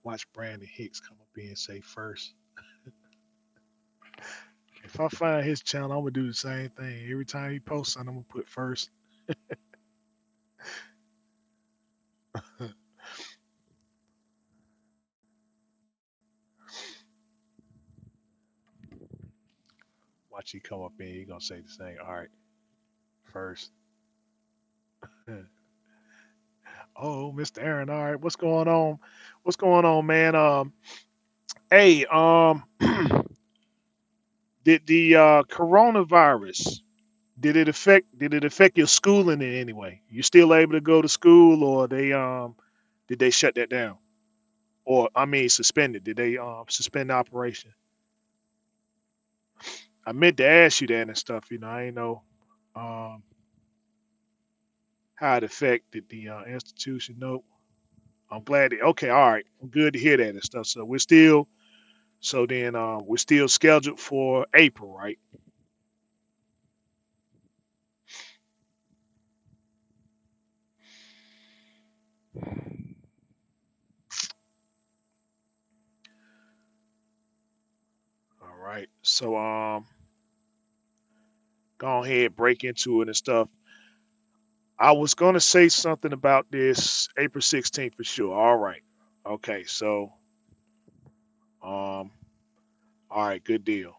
Watch Brandon Hicks come up here and say first. If I find his channel, I'm gonna do the same thing. Every time he posts something, I'm gonna put first. Watch he come up in, he gonna say the same. All right, first. Oh, Mr. Aaron. All right, what's going on? What's going on, man? Hey, did the coronavirus did it affect your schooling in any way? You still able to go to school, or they did they shut that down? Or I mean, suspended? Did they suspend the operation? I meant to ask you that and stuff. I ain't know um how it affected the institution. Nope. I'm glad. Okay, all right. Good to hear that and stuff. We're still scheduled for April, right? All right. So go ahead, break into it and stuff. I was gonna say something about this April 16th for sure. All right. Okay. So um, all right, good deal.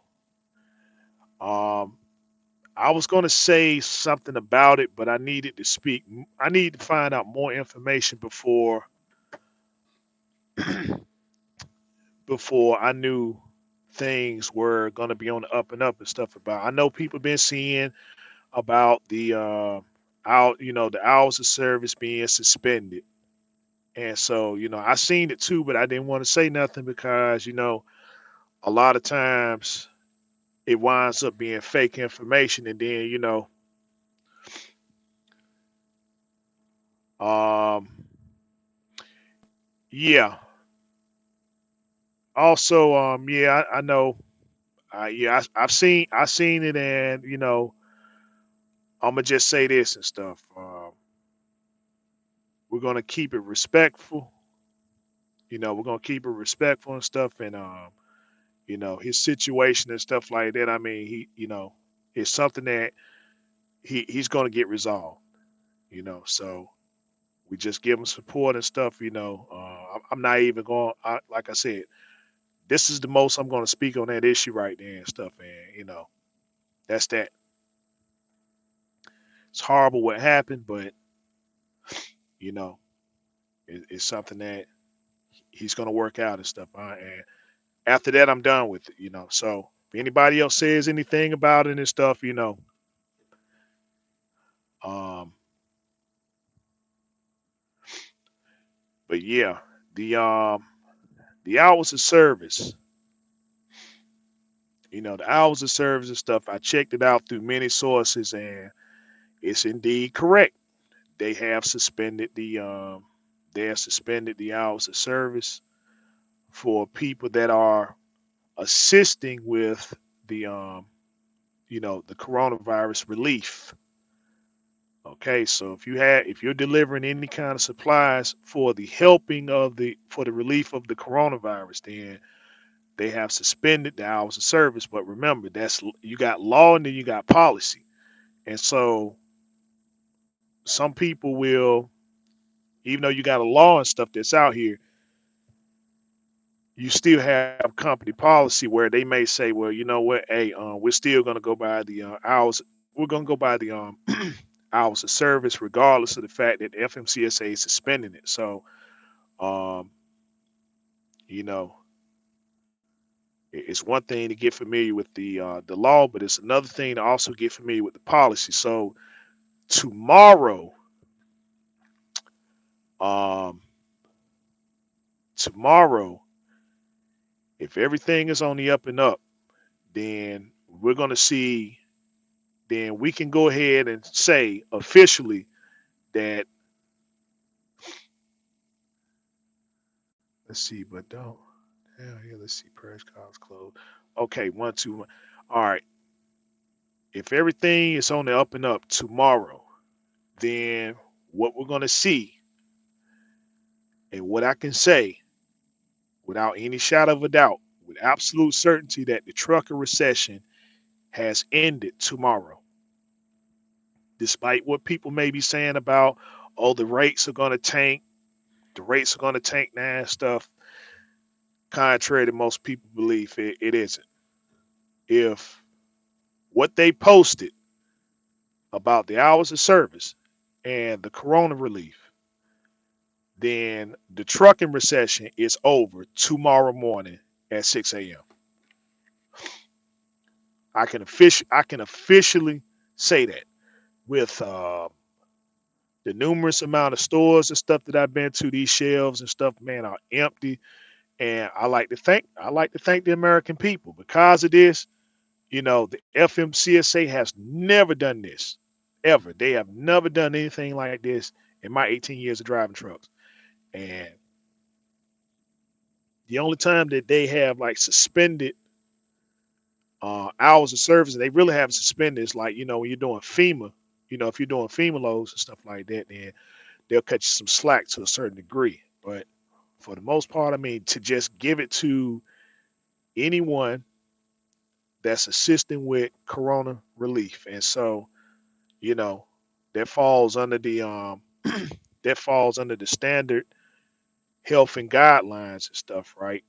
Um, I was gonna say something about it, but I needed to speak. I need to find out more information before I knew things were gonna be on the up and up and stuff about. I know people been seeing about the hours of service being suspended. And so, I seen it too, but I didn't want to say nothing because, a lot of times it winds up being fake information. And then, um, yeah. Also, yeah, I know. Yeah, I've seen it, and I'm gonna just say this and stuff. We're gonna keep it respectful. We're gonna keep it respectful and stuff, and his situation and stuff like that. I mean, it's something that he's gonna get resolved. So we just give him support and stuff. I'm not even going. Like I said, this is the most I'm gonna speak on that issue right there and stuff. And that's that. It's horrible what happened, but you know, it's something that he's gonna work out and stuff. And after that, I'm done with it. So if anybody else says anything about it and stuff, um, but yeah, the um the hours of service, the hours of service and stuff, I checked it out through many sources, and it's indeed correct. They have suspended the hours of service for people that are assisting with the the coronavirus relief. Okay, so if you're delivering any kind of supplies for the helping of the for the relief of the coronavirus, then they have suspended the hours of service. But remember, that's you got law and then you got policy. And so some people will, even though you got a law and stuff that's out here, you still have company policy where they may say, well, you know what, hey, we're still going to go by the hours. We're going to go by the hours of service, regardless of the fact that the FMCSA is suspending it. So, um, you know, it's one thing to get familiar with the law, but it's another thing to also get familiar with the policy. So tomorrow, um, tomorrow, if everything is on the up and up, then we're going to see. Then we can go ahead and say officially that, let's see, but don't. Yeah, yeah, let's see. Press cards closed. Okay, one, two. All right. If everything is on the up and up tomorrow, then what we're gonna see and what I can say without any shadow of a doubt, with absolute certainty, that the trucker recession has ended tomorrow. Despite what people may be saying about, oh, the rates are going to tank, the rates are going to tank now and stuff, contrary to most people believe, it isn't. If what they posted about the hours of service and the corona relief, then the trucking recession is over tomorrow morning at 6 a.m. I can officially say that with the numerous amount of stores and stuff that I've been to, these shelves and stuff, man, are empty. And I like to thank the American people because of this. You know, the FMCSA has never done this ever. They have never done anything like this in my 18 years of driving trucks. And the only time that they have like suspended hours of service, and they really haven't suspended, is like, you know, when you're doing FEMA, you know, if you're doing FEMA loads and stuff like that, then they'll cut you some slack to a certain degree. But for the most part, I mean, to just give it to anyone that's assisting with corona relief. And so, you know, that falls under the that falls under the standard health and guidelines and stuff, right?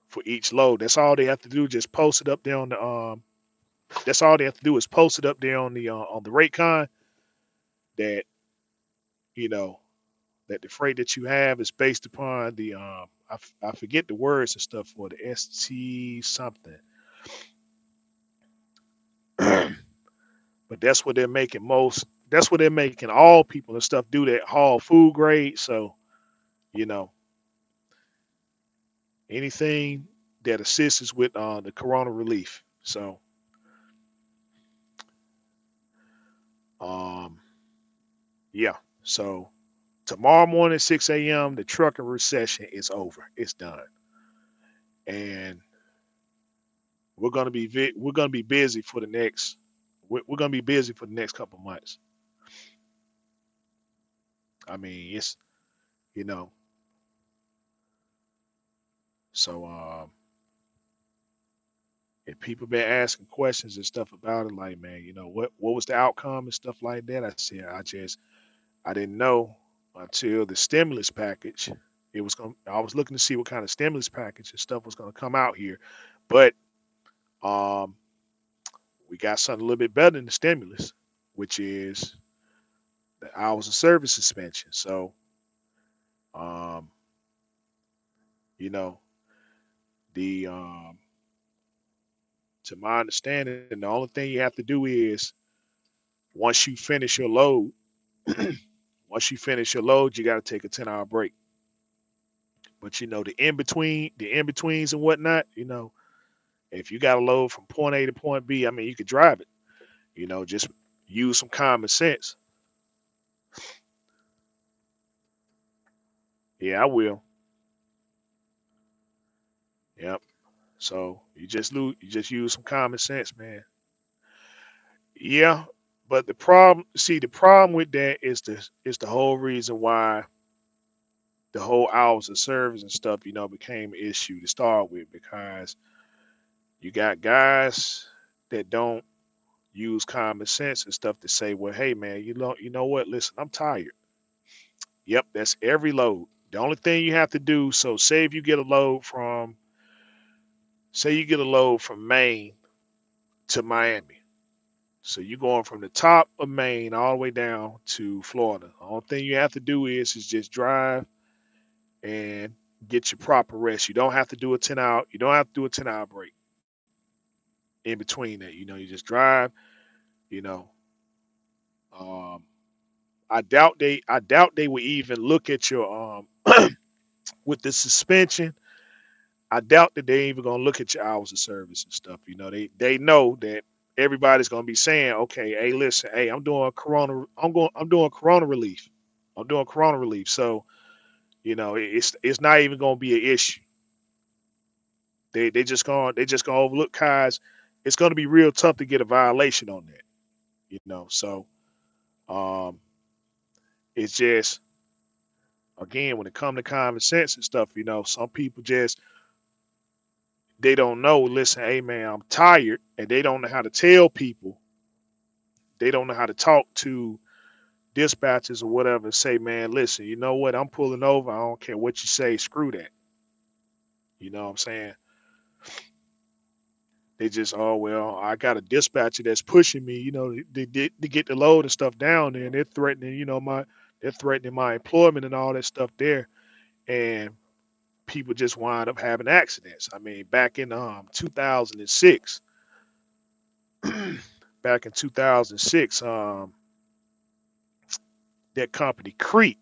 For each load. That's all they have to do, just post it up there on the that's all they have to do is post it up there on the rate con that, you know, that the freight that you have is based upon the I forget the words and stuff for the ST something. But that's what they're making most. That's what they're making all people and stuff do that haul food grade. So, you know, anything that assists with the corona relief. So, um, yeah. So tomorrow morning, 6 a.m., the trucker recession is over. It's done, and we're gonna be busy for the next. We're gonna be busy for the next couple months. I mean, it's, you know, so and people been asking questions and stuff about it, like, man, you know, what was the outcome and stuff like that. I said, I didn't know until the stimulus package. It was going. I was looking to see what kind of stimulus package and stuff was going to come out here, but um, we got something a little bit better than the stimulus, which is the hours of service suspension. So, um, you know, the to my understanding, the only thing you have to do is once you finish your load, once you finish your load, you got to take a 10-hour break. But you know, the in betweens and whatnot, you know, if you got a load from point A to point B, I mean, you could drive it. You know, just use some common sense. Yeah, I will. Yep. So you just use some common sense, man. Yeah, but the problem with that is the whole reason why the whole hours of service and stuff, you know, became an issue to start with, because you got guys that don't use common sense and stuff to say, well, hey man, you know what? Listen, I'm tired. Yep, that's every load. The only thing you have to do, so say if you get a load from, say you get a load from Maine to Miami. So you're going from the top of Maine all the way down to Florida. The only thing you have to do is just drive and get your proper rest. You don't have to do a 10 hour. You don't have to do a 10-hour break in between that. You know, you just drive. You know, um, I doubt they would even look at your with the suspension. I doubt that they even gonna look at your hours of service and stuff. You know, they know that everybody's gonna be saying, okay, hey, listen, hey, I'm doing corona relief. I'm doing corona relief. So, you know, it's not even gonna be an issue. They just gonna overlook cars. It's gonna be real tough to get a violation on that. You know, so um, it's just, again, when it comes to common sense and stuff, you know, some people just they don't know, listen, hey man, I'm tired, and they don't know how to tell people. They don't know how to talk to dispatchers or whatever and say, man, listen, you know what? I'm pulling over. I don't care what you say. Screw that. You know what I'm saying? They just, oh well, I got a dispatcher that's pushing me. They get the load and stuff down there, and they're threatening, they're threatening my employment and all that stuff there, and people just wind up having accidents. I mean, back in 2006, back in 2006, that company Crete,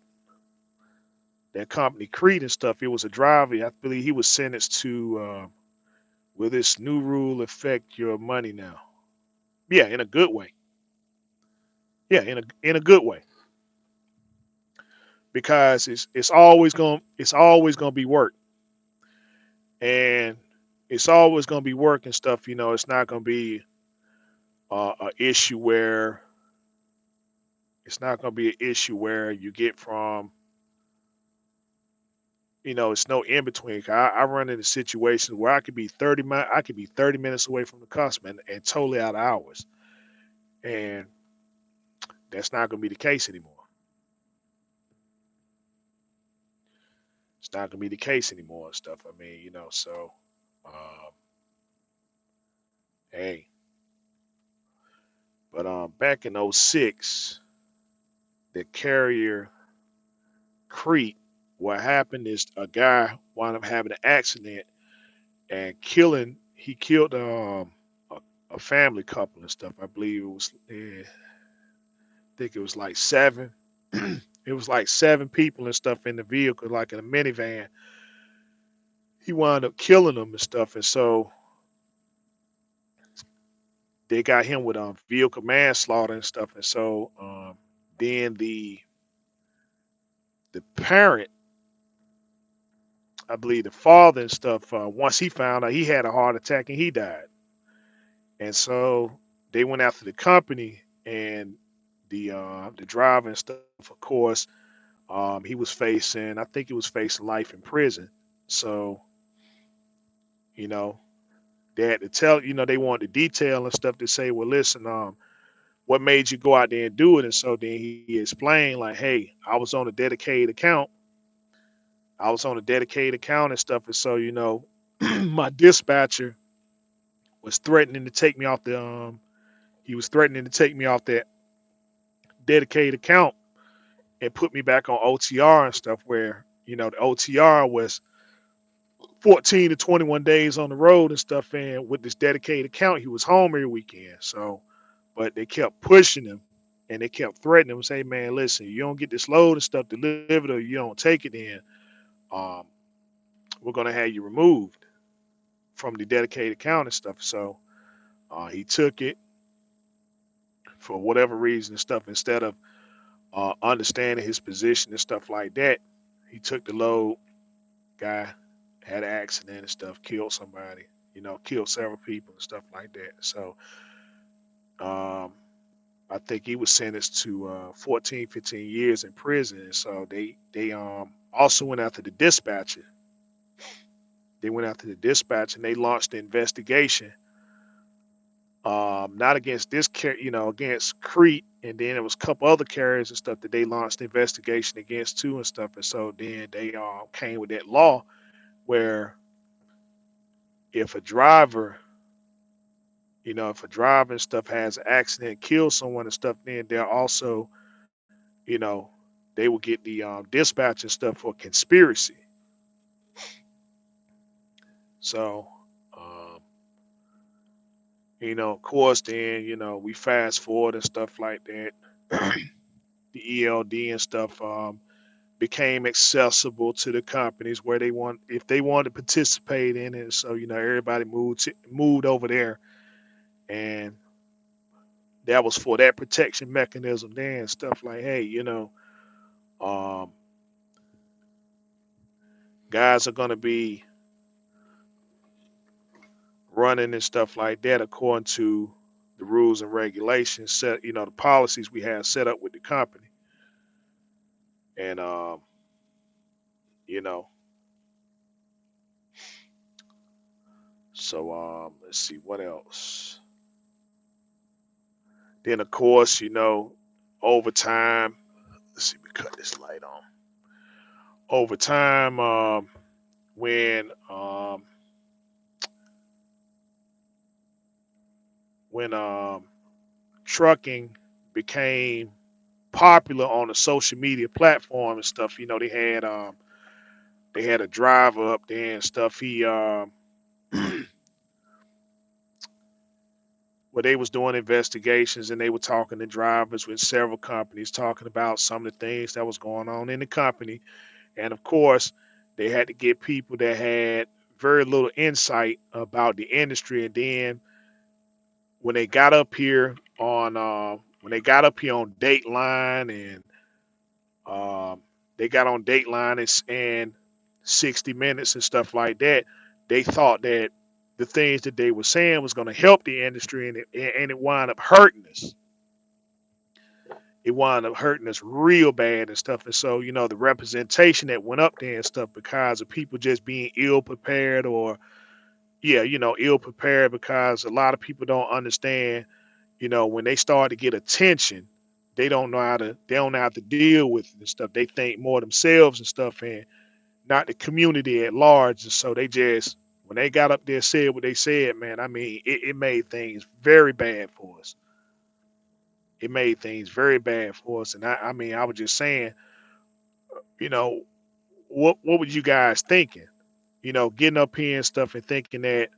that company Crete and stuff. It was a driver. I believe he was sentenced to. Will this new rule affect your money now? Yeah, in a good way. Yeah, in a good way, because it's always gonna be work, and it's always gonna be work and stuff. It's not gonna be a issue where it's not gonna be an issue where you get from. It's no in between. I run into situations where I could be 30 minutes away from the customer and totally out of hours, and that's not gonna be the case anymore. It's not gonna be the case anymore and stuff. I mean, so um, hey, but back in '06, the carrier Crete, what happened is a guy wound up having an accident and he killed a, a family couple and stuff. I believe I think it was like seven. It was like seven people and stuff in the vehicle, like in a minivan. He wound up killing them and stuff, and so they got him with vehicle manslaughter and stuff, and so then the parent, I believe the father and stuff, once he found out, he had a heart attack and he died, and so they went after the company, and the driver and stuff. Of course, he was facing, I think he was facing life in prison. So you know they had to tell, they wanted the detail and stuff to say, well, listen, what made you go out there and do it? And so then he explained, like, hey, I was on a dedicated account and stuff. And so, my dispatcher was threatening to take me off he was threatening to take me off that dedicated account and put me back on OTR and stuff, where, the OTR was 14 to 21 days on the road and stuff. And with this dedicated account, he was home every weekend. So, but they kept pushing him and they kept threatening him, say, man, listen, you don't get this load and stuff delivered or you don't take it in, um, we're going to have you removed from the dedicated account and stuff. So he took it for whatever reason and stuff. Instead of understanding his position and stuff like that, he took the load. Guy had an accident and stuff, killed somebody, killed several people and stuff like that. So um, I think he was sentenced to 14, 15 years in prison. And so they also went after the dispatcher. They went after the dispatcher and they launched the investigation. Not against against Crete, and then there was a couple other carriers and stuff that they launched the investigation against too and stuff. And so then they came with that law where if a driver, if a driver and stuff has an accident, kills someone and stuff, then they're also, you know, they will get the dispatch and stuff for conspiracy. So, um, of course, then we fast forward and stuff like that. The ELD and stuff became accessible to the companies where if they want to participate in it. So everybody moved over there, and that was for that protection mechanism there and stuff like, hey, um, guys are gonna be running and stuff like that according to the rules and regulations set, the policies we have set up with the company, and you know, So let's see what else. Then of course, over time, let's see, we cut this light on. Over time, when when trucking became popular on the social media platform and stuff, they had a driver up there and stuff. He Where they was doing investigations and they were talking to drivers with several companies talking about some of the things that was going on in the company. And of course, they had to get people that had very little insight about the industry. And then when they got up here on Dateline and they got on Dateline and 60 Minutes and stuff like that, they thought that the things that they were saying was going to help the industry, and it wound up hurting us. It wound up hurting us real bad and stuff. And so, the representation that went up there and stuff because of people just being ill prepared, or yeah, ill prepared, because a lot of people don't understand, when they start to get attention, they don't know how to deal with it and stuff. They think more themselves and stuff, and not the community at large. And so they just, when they got up there, said what they said, man, I mean, it made things very bad for us. It made things very bad for us. And I mean, I was just saying, you know, what were you guys thinking? Getting up here and stuff and thinking that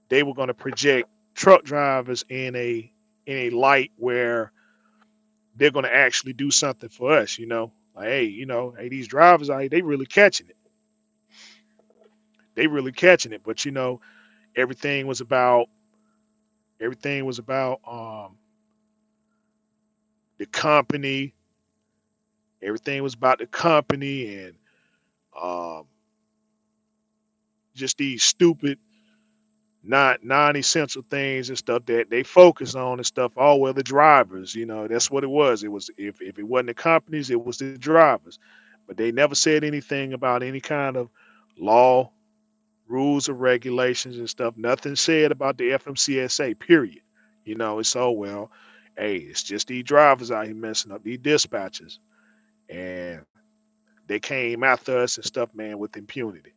they were going to project truck drivers in a light where they're going to actually do something for us. Like, hey, hey, these drivers out here, they really catching it. They really catching it. But everything was about everything was about the company. Everything was about the company, and um, just these stupid, not non-essential things and stuff that they focus on and stuff. Oh well, the drivers, that's what it was. It was, if it wasn't the companies, it was the drivers. But they never said anything about any kind of law, rules, or regulations and stuff. Nothing said about the FMCSA. Period. It's, oh well, hey, it's just these drivers out here messing up, these dispatchers, and they came after us and stuff, man, with impunity.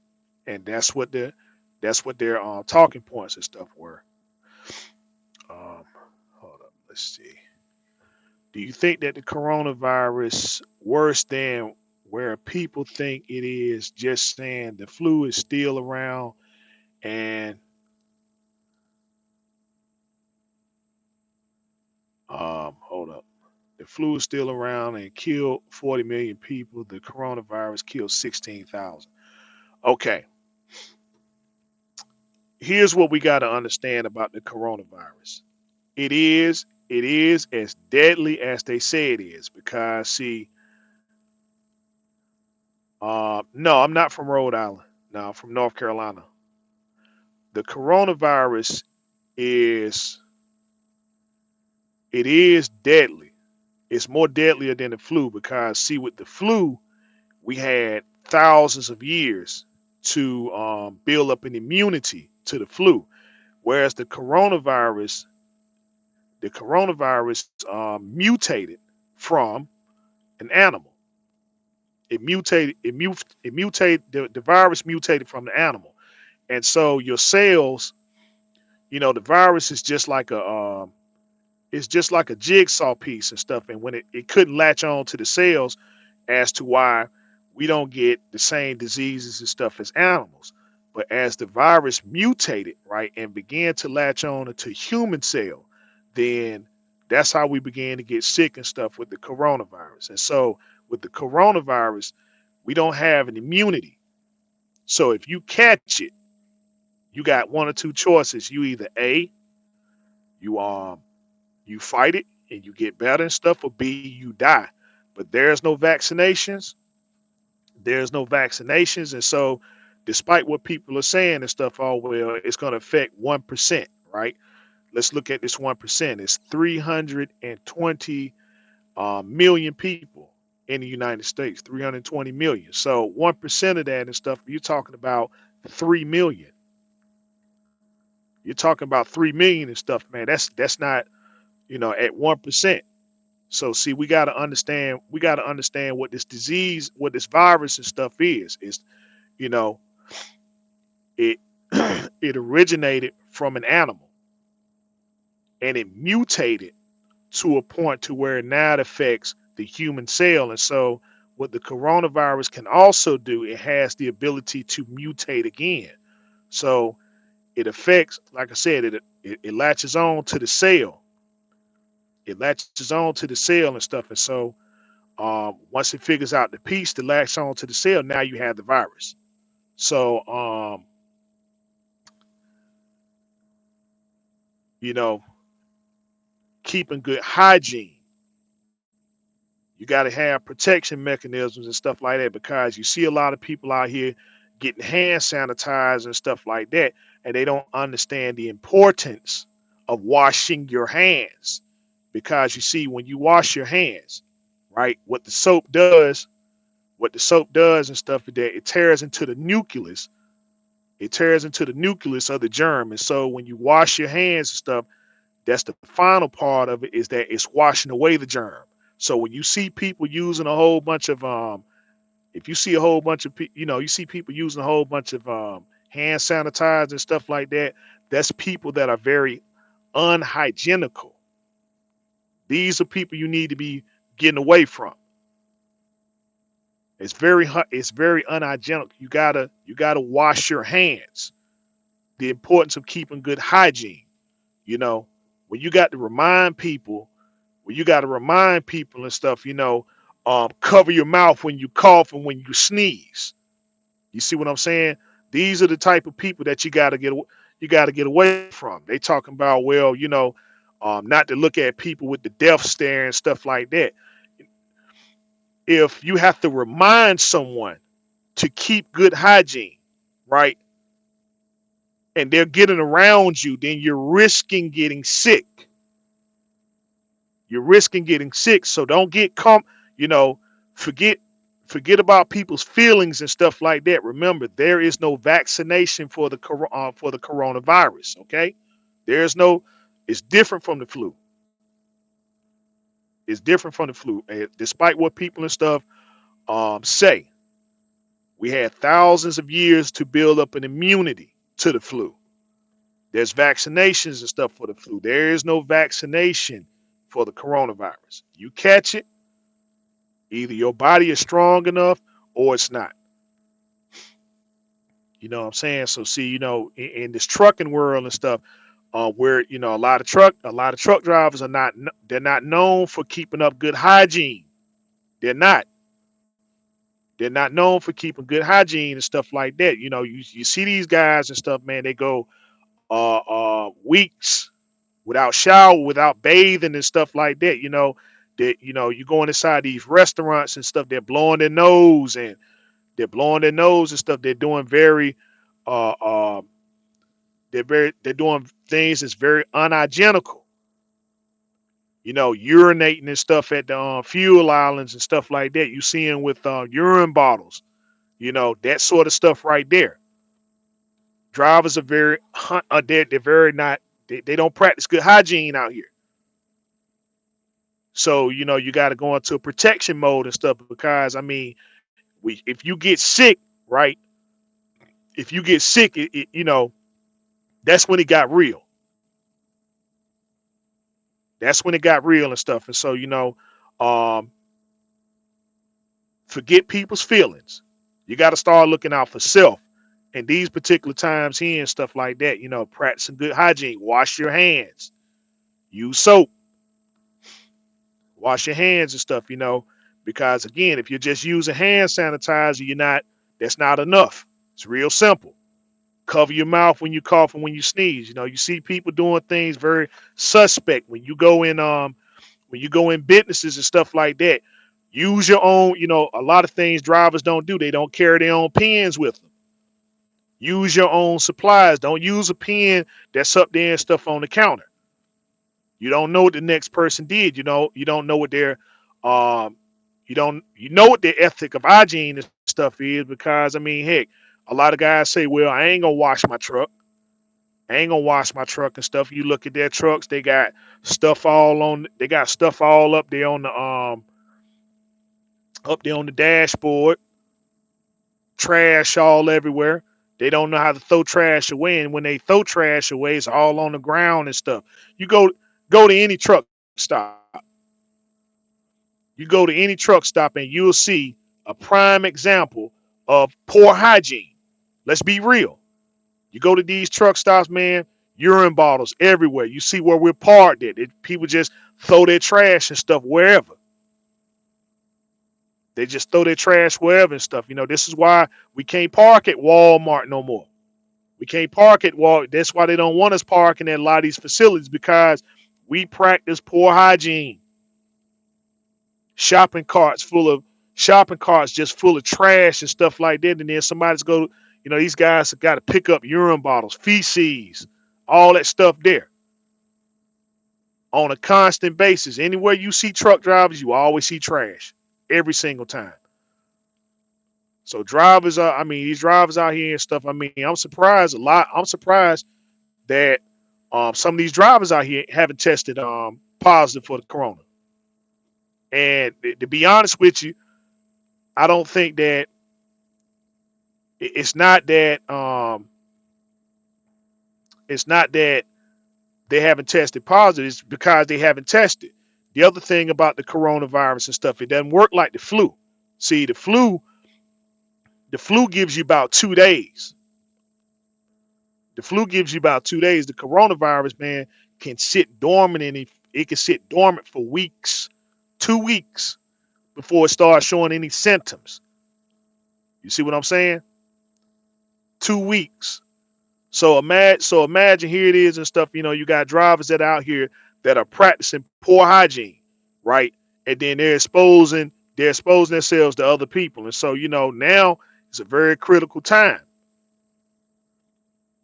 And that's what their talking points and stuff were. Um, Hold up, let's see. Do you think that the coronavirus worse than where people think it is? Just saying the flu is still around, and hold up, the flu is still around and killed 40 million people. The coronavirus killed 16,000. Okay, here's what we got to understand about the coronavirus. It is as deadly as they say it is, because see, no, I'm not from Rhode Island. No, I'm from North Carolina. The coronavirus is it is deadly. It's more deadlier than the flu, because see, with the flu we had thousands of years to build up an immunity to the flu, whereas the coronavirus mutated from an animal. It mutated. The virus mutated from the animal, and so your cells, the virus is just like a jigsaw piece and stuff. And when it couldn't latch on to the cells, as to why we don't get the same diseases and stuff as animals. But as the virus mutated, right, and began to latch on to human cell, then that's how we began to get sick and stuff with the coronavirus. And so with the coronavirus, we don't have an immunity. So if you catch it, you got one or two choices. You either A, you you fight it and you get better and stuff, or B, you die. But there's no vaccinations, and so despite what people are saying and stuff, oh well, it's going to affect 1%, right? Let's look at this 1%. It's 320 million people in the United States, 320 million. So 1% of that and stuff, you're talking about 3 million. You're talking about 3 million and stuff, man. That's not, at 1%. So see, we got to understand. We got to understand what this disease, what this virus and stuff is. Is you know it it originated from an animal and it mutated to a point to where now it affects the human cell. And so what the coronavirus can also do, it has the ability to mutate again. So it affects, like I said, it latches on to the cell. It latches on to the cell and stuff. And so once it figures out the piece to latch on to the cell, now you have the virus. So you know, keeping good hygiene, you got to have protection mechanisms and stuff like that, because you see a lot of people out here getting hand sanitized and stuff like that, and they don't understand the importance of washing your hands. Because you see, when you wash your hands, right, what the soap does and stuff is that it tears into the nucleus. It tears into the nucleus of the germ. And so when you wash your hands and stuff, that's the final part of it, is that it's washing away the germ. So when you see people using a whole bunch of if you see a whole bunch of you see people using a whole bunch of hand sanitizer and stuff like that, that's people that are very unhygienical. These are people you need to be getting away from. It's very unhygienic. You gotta wash your hands. The importance of keeping good hygiene. You know, when you got to remind people, and stuff, cover your mouth when you cough and when you sneeze. You see what I'm saying? These are the type of people that you got to get away from. They talking about, well, not to look at people with the death stare and stuff like that. If you have to remind someone to keep good hygiene, right, and they're getting around you, then you're risking getting sick. You're risking getting sick. So don't you know, forget forget about people's feelings and stuff like that. Remember, there is no vaccination for the coronavirus. Okay, there's no. It's different from the flu. It's different from the flu. And despite what people and stuff say, we had thousands of years to build up an immunity to the flu. There's vaccinations and stuff for the flu. There is no vaccination for the coronavirus. You catch it, either your body is strong enough or it's not. You know what I'm saying? So see, in this trucking world and stuff, where a lot of truck drivers they're not known for keeping up good hygiene. They're not. They're not known for keeping good hygiene and stuff like that. You see these guys and stuff, man. They go weeks without shower, without bathing and stuff like that. You going inside these restaurants and stuff. They're blowing their nose and stuff. Uh, uh, they're doing things that's very unhygienical. Urinating and stuff at the fuel islands and stuff like that. You see them with urine bottles. That sort of stuff right there. Drivers are they're very not. They don't practice good hygiene out here. So you got to go into a protection mode and stuff, because I mean, if you get sick, right? If you get sick, that's when it got real. That's when it got real and stuff. And so um, forget people's feelings. You got to start looking out for self. And these particular times here and stuff like that, practicing good hygiene. Wash your hands. Use soap. Wash your hands and stuff. Because again, if you're just using hand sanitizer, that's not enough. It's real simple. Cover your mouth when you cough and when you sneeze. You see people doing things very suspect when you go in businesses and stuff like that. Use your own. A lot of things drivers don't do. They don't carry their own pens with them. Use your own supplies. Don't use a pen that's up there and stuff on the counter. You don't know what the next person did. You don't know what um you know what their ethic of hygiene and stuff is, because I mean, heck, a lot of guys say, well, I ain't gonna wash my truck. I ain't gonna wash my truck and stuff. You look at their trucks, they got stuff all on. They got stuff all up there on the dashboard, trash all everywhere. They don't know how to throw trash away, and when they throw trash away, it's all on the ground and stuff. You go to any truck stop. You go to any truck stop and you'll see a prime example of poor hygiene. Let's be real. You go to these truck stops, man, urine bottles everywhere. You see where we're parked at. People just throw their trash and stuff wherever. They just throw their trash wherever and stuff. This is why we can't park at Walmart no more. We can't park at Walmart. That's why they don't want us parking at a lot of these facilities, because we practice poor hygiene. Shopping carts full of shopping carts just full of trash and stuff like that. And then somebody's these guys have got to pick up urine bottles, feces, all that stuff there on a constant basis. Anywhere you see truck drivers, you always see trash every single time. So these drivers out here and stuff. I'm surprised a lot. I'm surprised that some of these drivers out here haven't tested positive for the corona. And to be honest with you, I don't think that it's not that it's not that they haven't tested positive. It's because they haven't tested. The other thing about the coronavirus and stuff, it doesn't work like the flu. See, the flu gives you about 2 days. The flu gives you about 2 days. The coronavirus, man, can sit dormant, and it can sit dormant for weeks, 2 weeks before it starts showing any symptoms. You see what I'm saying? 2 weeks. So imagine here it is and stuff. You got drivers that are out here that are practicing poor hygiene, right? And then they're exposing themselves to other people. And so now it's a very critical time.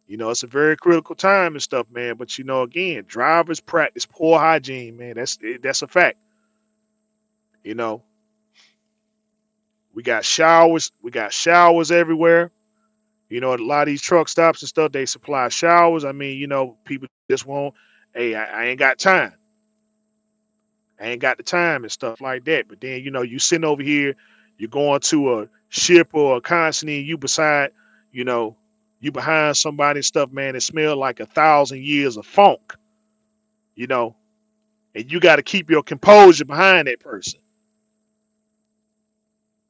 It's a very critical time and stuff, man. But again, drivers practice poor hygiene, man. That's a fact. You know, we got showers everywhere. A lot of these truck stops and stuff, they supply showers. People just won't. Hey, I ain't got time. I ain't got the time and stuff like that. But then you sitting over here, you're going to a ship or a consignee, you beside, you know, you behind somebody and stuff, man. It smell like 1,000 years of funk, you know, and you got to keep your composure behind that person.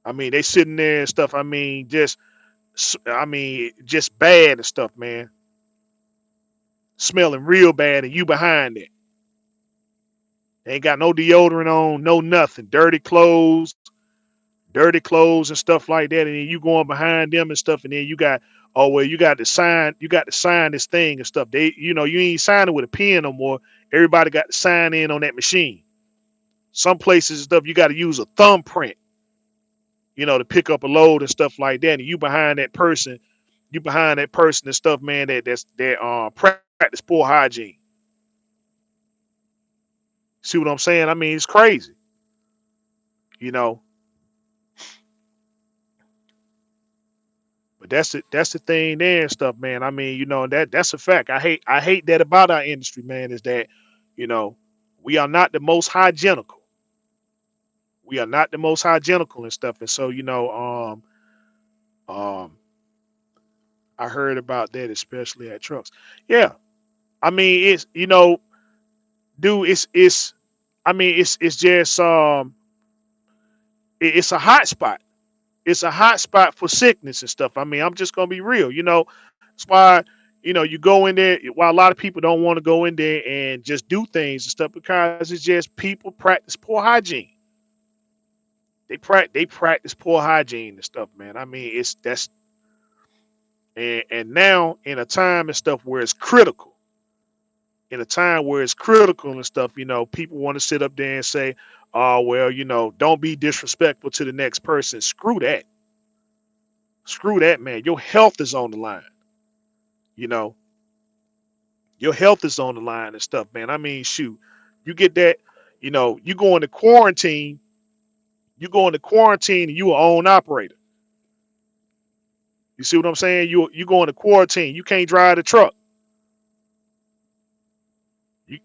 They sitting there and stuff. Just bad and stuff, man. Smelling real bad, and you behind it. They ain't got no deodorant on, no nothing. Dirty clothes and stuff like that. And then you going behind them and stuff, and then oh well, you got to sign this thing and stuff. You ain't signing with a pen no more. Everybody got to sign in on that machine. Some places and stuff, you got to use a thumbprint, to pick up a load and stuff like that. And you behind that person and stuff, man. That practice poor hygiene. See what I'm saying? It's crazy, you know. But that's the thing there and stuff, man. That's a fact. I hate that about our industry, man, is that, you know, we are not the most hygienical. We are not the most hygienical and stuff. And so, um I heard about that, especially at trucks. Yeah. It's dude, it's just it's a hot spot. It's a hot spot for sickness and stuff. I'm just gonna be real. That's why you go in there. Why a lot of people don't want to go in there and just do things and stuff, because it's just people practice poor hygiene. They practice poor hygiene and stuff, man. It's that's and now in a time and stuff where it's critical. In a time where it's critical and stuff, people want to sit up there and say, "Oh well, don't be disrespectful to the next person." Screw that. Screw that, man. Your health is on the line. You know, your health is on the line and stuff, man. Shoot, you get that, you go into quarantine, and you a own operator. You see what I'm saying? You go into quarantine, you can't drive the truck.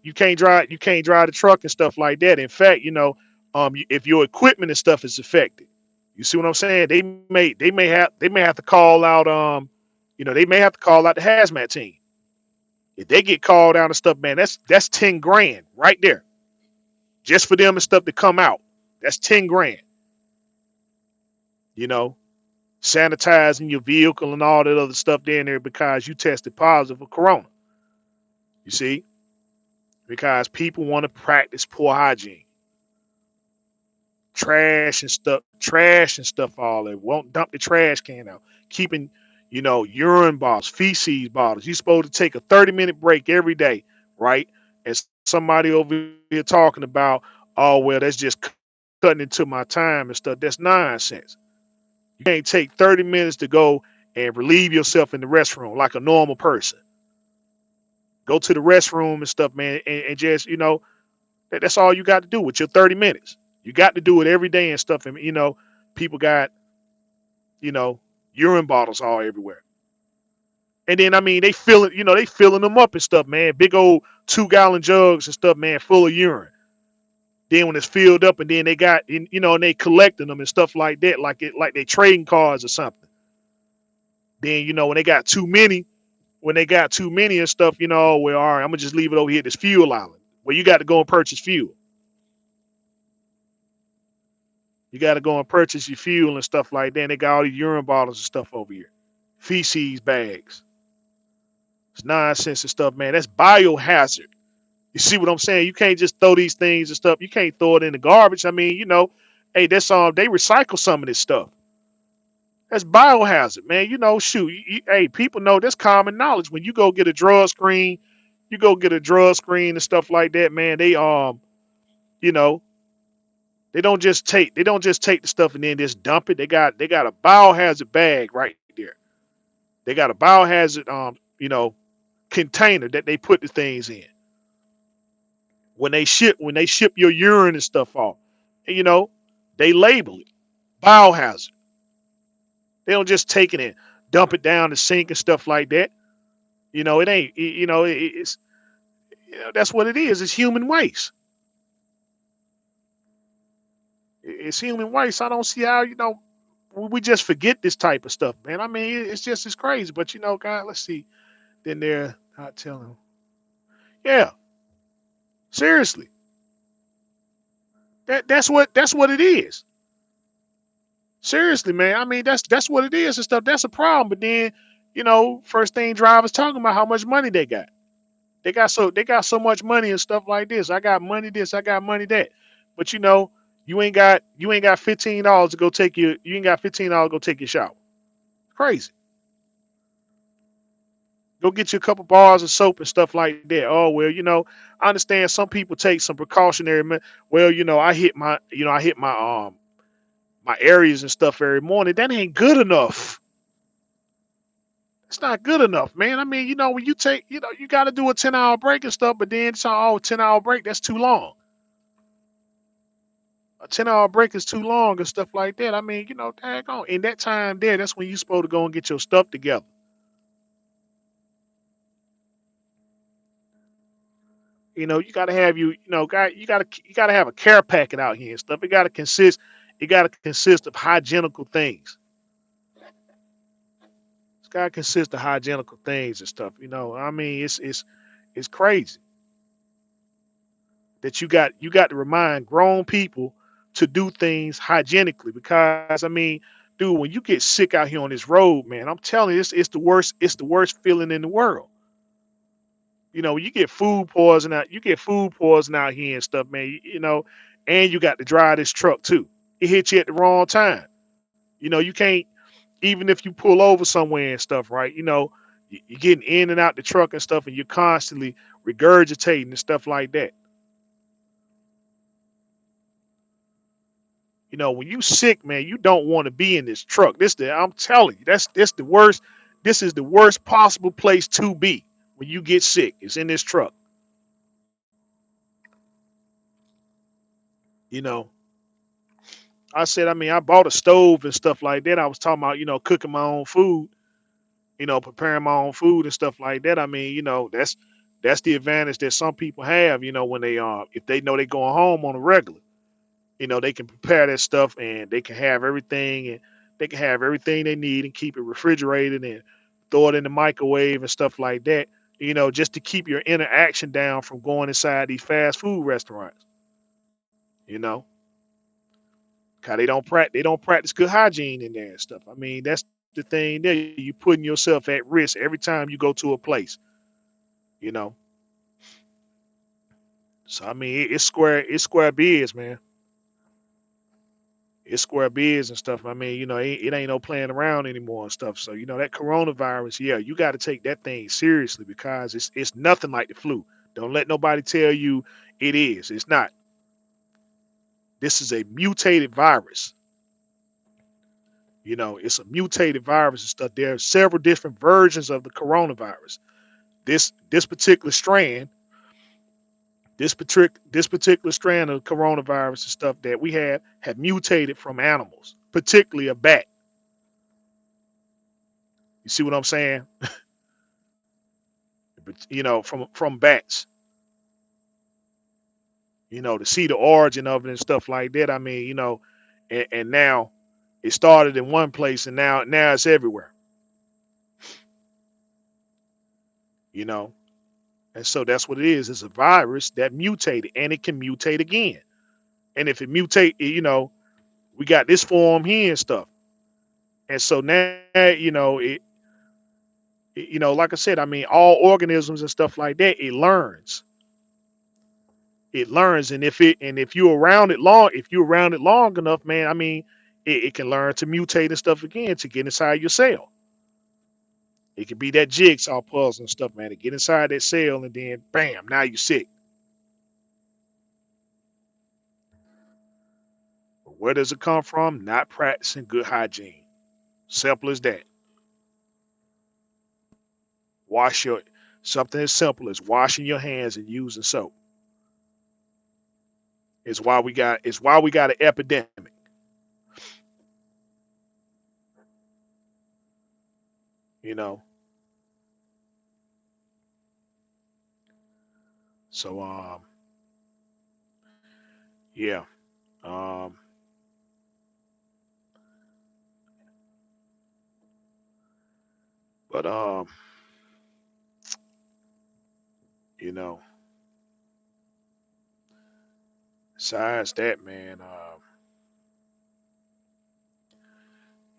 You can't drive the truck and stuff like that. In fact, if your equipment and stuff is affected, you see what I'm saying? They may have to call out they may have to call out the hazmat team. If they get called out and stuff, man, that's 10 grand right there just for them and stuff to come out. That's 10 grand. You know, sanitizing your vehicle and all that other stuff down there because you tested positive for corona. You see, because people want to practice poor hygiene, trash and stuff all that. Won't dump the trash can out. Keeping, urine bottles, feces bottles. You're supposed to take a 30-minute break every day, right? And somebody over here talking about, oh well, that's just cutting into my time and stuff. That's nonsense. You can't take 30 minutes to go and relieve yourself in the restroom like a normal person. Go to the restroom and stuff, man, and just, that's all you got to do with your 30 minutes. You got to do it every day and stuff. And, people got, you know, urine bottles all everywhere. And then, I mean, they filling them up and stuff, man. Big old 2 gallon jugs and stuff, man, full of urine. Then when it's filled up and then they got, and they collecting them and stuff like that, like they trading cards or something. Then, when they got too many and stuff, well, all right, I'm gonna just leave it over here at this fuel island where you got to go and purchase fuel. You got to go and purchase your fuel and stuff like that. And they got all these urine bottles and stuff over here, feces bags. It's nonsense and stuff, man. That's biohazard. You see what I'm saying? You can't just throw these things and stuff. You can't throw it in the garbage. I mean, hey, that's they recycle some of this stuff. That's biohazard, man. Shoot, hey, people know that's common knowledge. When you go get a drug screen, and stuff like that, man. You know, they don't just take the stuff and then just dump it. They got a biohazard bag right there. They got a biohazard container that they put the things in when they ship your urine and stuff off. And, they label it biohazard. They don't just take it and dump it down the sink and stuff like that. It ain't. It's that's what it is. It's human waste. It's human waste. I don't see how we just forget this type of stuff, man. I mean, it's crazy. But God, let's see. Then they're not telling. Yeah, seriously. That's what it is. Seriously, man. I mean, that's what it is and stuff. That's a problem. But then, first thing drivers talking about how much money they got. They got so much money and stuff like this. I got money this, I got money that. But you ain't got $15 to go take your you ain't got $15 to go take your shower. Crazy. Go get you a couple bars of soap and stuff like that. Oh well, I understand some people take some precautionary well, I hit my areas and stuff every morning. That ain't good enough. It's not good enough, man. I mean, when you take, you got to do a 10-hour break and stuff, but then it's 10-hour break, that's too long. A 10-hour break is too long and stuff like that. I mean, tag on. In that time there, that's when you supposed to go and get your stuff together. You gotta have you gotta have a care packet out here and stuff. It gotta consist of hygienical things. It's gotta consist of hygienical things and stuff. I mean, it's crazy that you got to remind grown people to do things hygienically because I mean, dude, when you get sick out here on this road, man, I'm telling you, it's the worst feeling in the world. You get food poison out here and stuff, man. And you got to drive this truck too. It hit you at the wrong time. You can't even if you pull over somewhere and stuff, right? You're getting in and out the truck and stuff, and you're constantly regurgitating and stuff like that. When you sick, man, you don't want to be in this truck. I'm telling you, that's the worst. This is the worst possible place to be when you get sick. It's in this truck. You know, I said, I mean, I bought a stove and stuff like that. I was talking about, cooking my own food, preparing my own food and stuff like that. I mean, That's the advantage that some people have, when they if they know they're going home on a regular, they can prepare that stuff and they can have everything, and they can have everything they need and keep it refrigerated and throw it in the microwave and stuff like that, just to keep your interaction down from going inside these fast food restaurants, you know, cause they don't practice good hygiene in there and stuff. I mean, that's the thing there. You putting yourself at risk every time you go to a place, you know. So I mean, it's square biz, man. It's square biz and stuff. I mean, it ain't no playing around anymore and stuff. So that coronavirus, yeah, you got to take that thing seriously because it's nothing like the flu. Don't let nobody tell you it is. It's not. This is a mutated virus. It's a mutated virus and stuff. There are several different versions of the coronavirus. This particular strand, this particular strand of coronavirus and stuff that we have mutated from animals, particularly a bat. You see what I'm saying? But from bats, to see the origin of it and stuff like that. I mean, and now it started in one place and now it's everywhere. You know, and so that's what it is. It's a virus that mutated, and it can mutate again. And if it mutate, we got this form here and stuff. And so now, like I said, I mean, all organisms and stuff like that, it learns. It learns, and if you're around it long, if you're around it long enough, man, I mean, it can learn to mutate and stuff again to get inside your cell. It could be that jigsaw puzzle and stuff, man, to get inside that cell, and then bam, now you're sick. But where does it come from? Not practicing good hygiene. Simple as that. Wash your Something as simple as washing your hands and using soap. Is why we got an epidemic. You know. So yeah. Um but you know, besides that, man,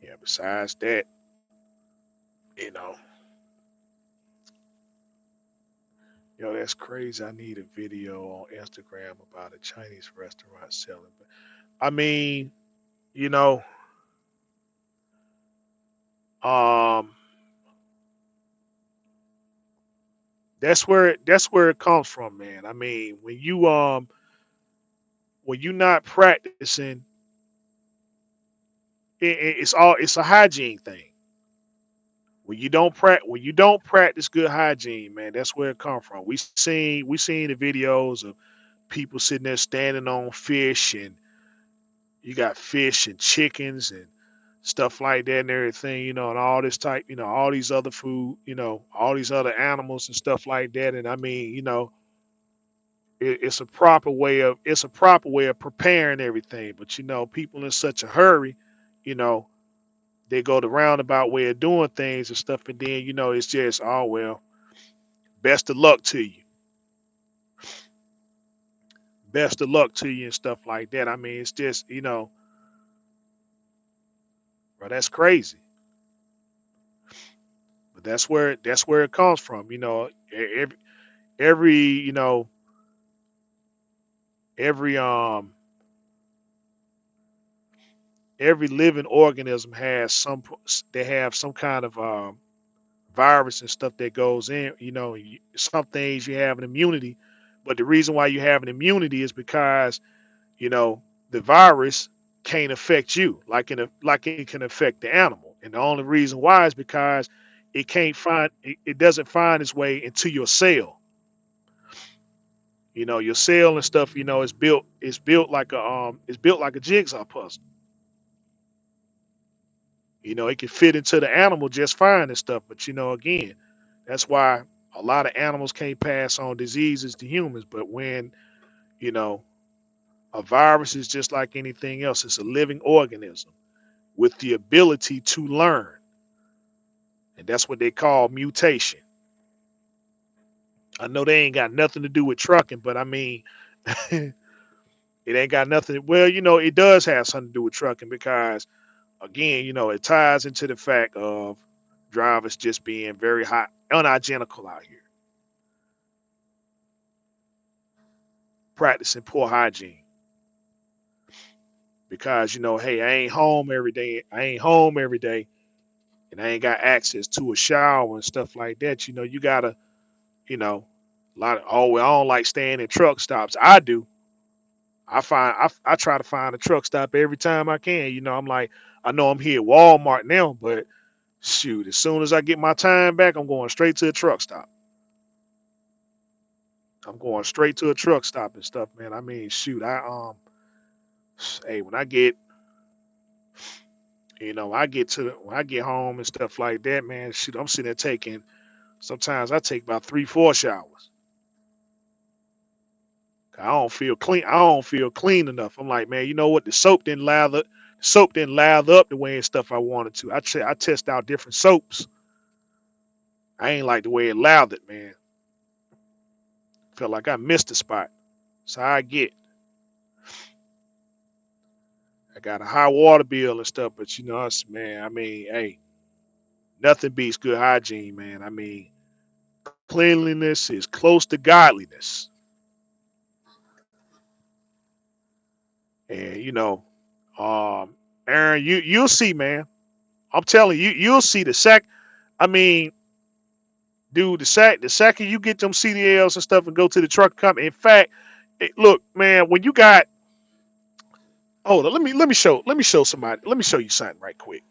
yeah, besides that, you know, that's crazy. I need a video on Instagram about a Chinese restaurant selling. But I mean, you know, um, that's where it comes from, man. I mean, when you not practicing, it's a hygiene thing. When you don't practice good hygiene, man, that's where it comes from. We seen the videos of people sitting there standing on fish, and you got fish and chickens and stuff like that and everything, and all this type, all these other food, all these other animals and stuff like that. And I mean, it's a proper way of preparing everything. But people in such a hurry, you know, they go the roundabout way of doing things and stuff, and then it's just, oh well, best of luck to you, best of luck to you and stuff like that. I mean, it's just, bro, that's crazy. But that's where it comes from. Every you know every every living organism has they have some kind of virus and stuff that goes in. Some things you have an immunity, but the reason why you have an immunity is because you know the virus can't affect you like it can affect the animal, and the only reason why is because it doesn't find its way into your cell. Your cell and stuff, is built like a jigsaw puzzle. It can fit into the animal just fine and stuff. But again, that's why A lot of animals can't pass on diseases to humans, but when, you know, a virus is just like anything else. It's a living organism with the ability to learn. And that's what they call mutation. I know they ain't got nothing to do with trucking, but I mean, it ain't got nothing. Well, it does have something to do with trucking because, again, it ties into the fact of drivers just being very hot, unhygienical out here, practicing poor hygiene. Because, hey, I ain't home every day. I ain't home every day, and I ain't got access to a shower and stuff like that. You gotta, you know, a lot of, oh, well, I don't like staying in truck stops. I do. I try to find a truck stop every time I can. I'm like, I know I'm here at Walmart now, but shoot, as soon as I get my time back, I'm going straight to a truck stop. I'm going straight to a truck stop and stuff, man. I mean, shoot, hey, when I get, when I get home and stuff like that, man, shoot, I'm sitting there taking. Sometimes I take about 3, 4 showers. I don't feel clean. I don't feel clean enough. I'm like, man, you know what? Soap didn't lather up the way and stuff I wanted to. I test out different soaps. I ain't like the way it lathered, man. Felt like I missed a spot. So I get. I got a high water bill and stuff, but man, I mean, hey, nothing beats good hygiene, man. I mean, cleanliness is close to godliness. And um, Aaron, you'll see, man. I'm telling you, you'll see the sec. I mean, dude, the second you get them CDLs and stuff and go to the truck company. In fact, look, man, when you got, hold on, let me show somebody. Let me show you something right quick.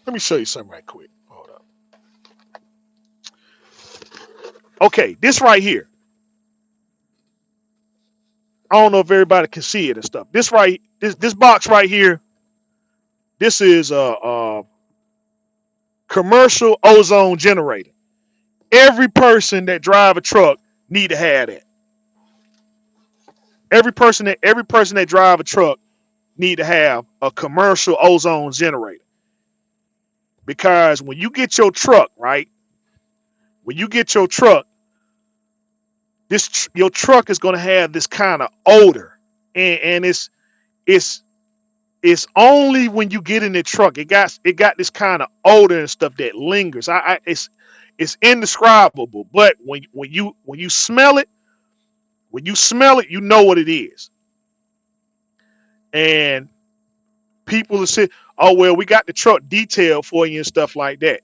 Let me show you something right quick. Hold up. Okay, this right here. I don't know if everybody can see it and stuff. This box right here. This is a commercial ozone generator. Every person that drive a truck need to have that. Every person that drive a truck need to have a commercial ozone generator. Because when you get your truck, right? When you get your truck, your truck is going to have this kind of odor, and it's it's only when you get in the truck it got this kind of odor and stuff that lingers. It's indescribable, but when you smell it, you know what it is. And people will say, "Oh well, we got the truck detailed for you and stuff like that."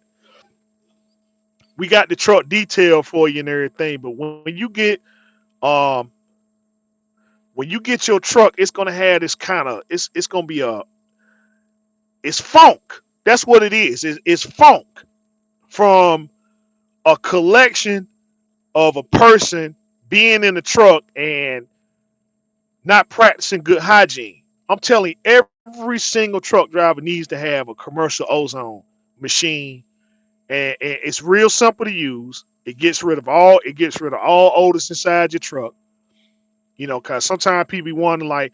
We got the truck detailed for you and everything, but um when you get your truck, it's gonna have this kind of it's gonna be it's funk. That's what it is. It's funk from a collection of a person being in the truck and not practicing good hygiene. I'm telling you, every single truck driver needs to have a commercial ozone machine, and it's real simple to use. It gets rid of all odors inside your truck. Cause sometimes people be wondering like,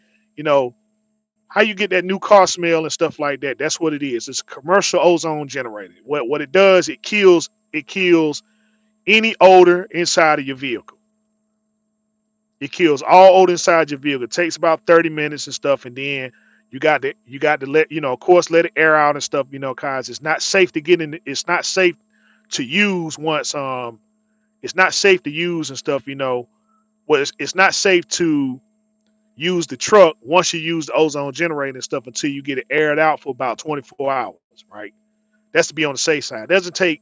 how you get that new car smell and stuff like that. That's what it is. It's a commercial ozone generator. What it does, it kills any odor inside of your vehicle. It kills all odor inside your vehicle. It takes about 30 minutes and stuff, and then you got to let of course, let it air out and stuff. Cause it's not safe to get in. It's not safe to use once. It's not safe to use and stuff. Well, it's not safe to use the truck once you use the ozone generator and stuff until you get it aired out for about 24 hours. Right. That's to be on the safe side. It doesn't take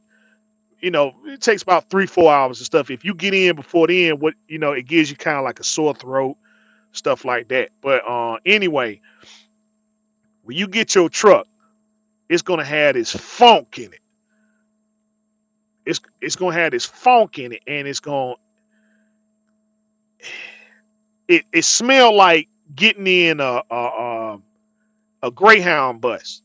it takes about 3, 4 hours and stuff. If you get in before the end, it gives you kind of like a sore throat, stuff like that. But anyway, when you get your truck, it's gonna have this funk in it. It's gonna have this funk in it, and it smell like getting in a Greyhound bus.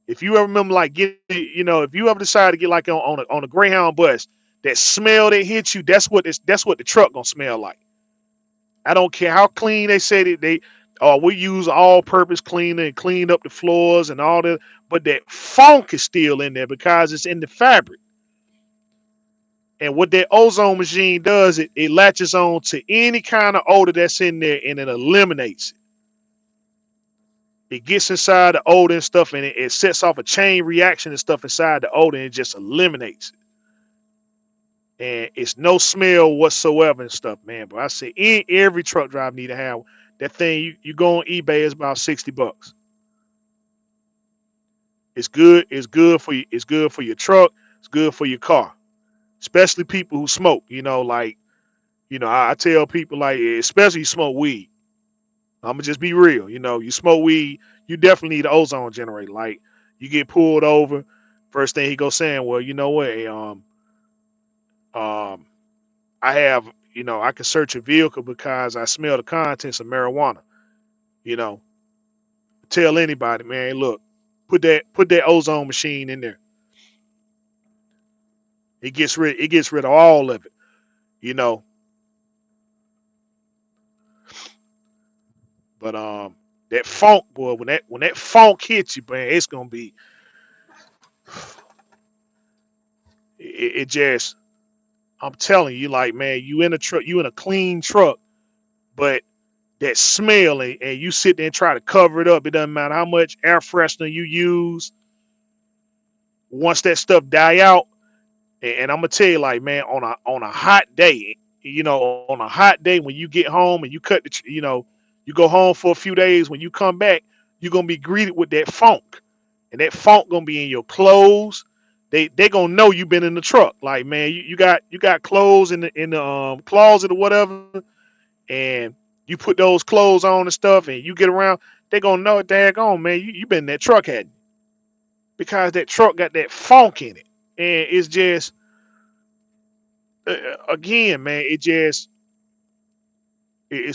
If you ever remember like if you ever decide to get like on a Greyhound bus, that smell that hits you, that's what the truck gonna smell like. I don't care how clean they say that we use all-purpose cleaner and cleaned up the floors and all that, but that funk is still in there because it's in the fabric. And what that ozone machine does, it latches on to any kind of odor that's in there and it eliminates it. It gets inside the odor and stuff, and it sets off a chain reaction and stuff inside the odor, and it just eliminates it. And it's no smell whatsoever and stuff, man. But I say every truck driver need to have that thing. You go on eBay, it's about $60. It's good. It's good for you. It's good for your truck. It's good for your car, especially people who smoke. Like I tell people like, especially you smoke weed. I'm gonna just be real. You smoke weed, you definitely need an ozone generator. Like you get pulled over, first thing he goes saying, well, you know what? Um, I have, I can search a vehicle because I smell the contents of marijuana. You know, tell anybody, man, look, put that ozone machine in there. It gets rid of all of it. You know, but that funk, boy, when that funk hits you, man, it's gonna be it just. I'm telling you, like, man, you in a truck, you in a clean truck, but that smell and you sit there and try to cover it up. It doesn't matter how much air freshener you use. Once that stuff die out, and I'm gonna tell you, like, man, on a hot day, on a hot day when you get home and you you go home for a few days. When you come back, you're gonna be greeted with that funk, and that funk gonna be in your clothes. They gonna know you've been in the truck. Like, man, you got clothes in the closet or whatever, and you put those clothes on and stuff, and you get around. They gonna know it. Daggone, man, you been in that truck, hadn't you? Because that truck got that funk in it, and it's just again, man, it's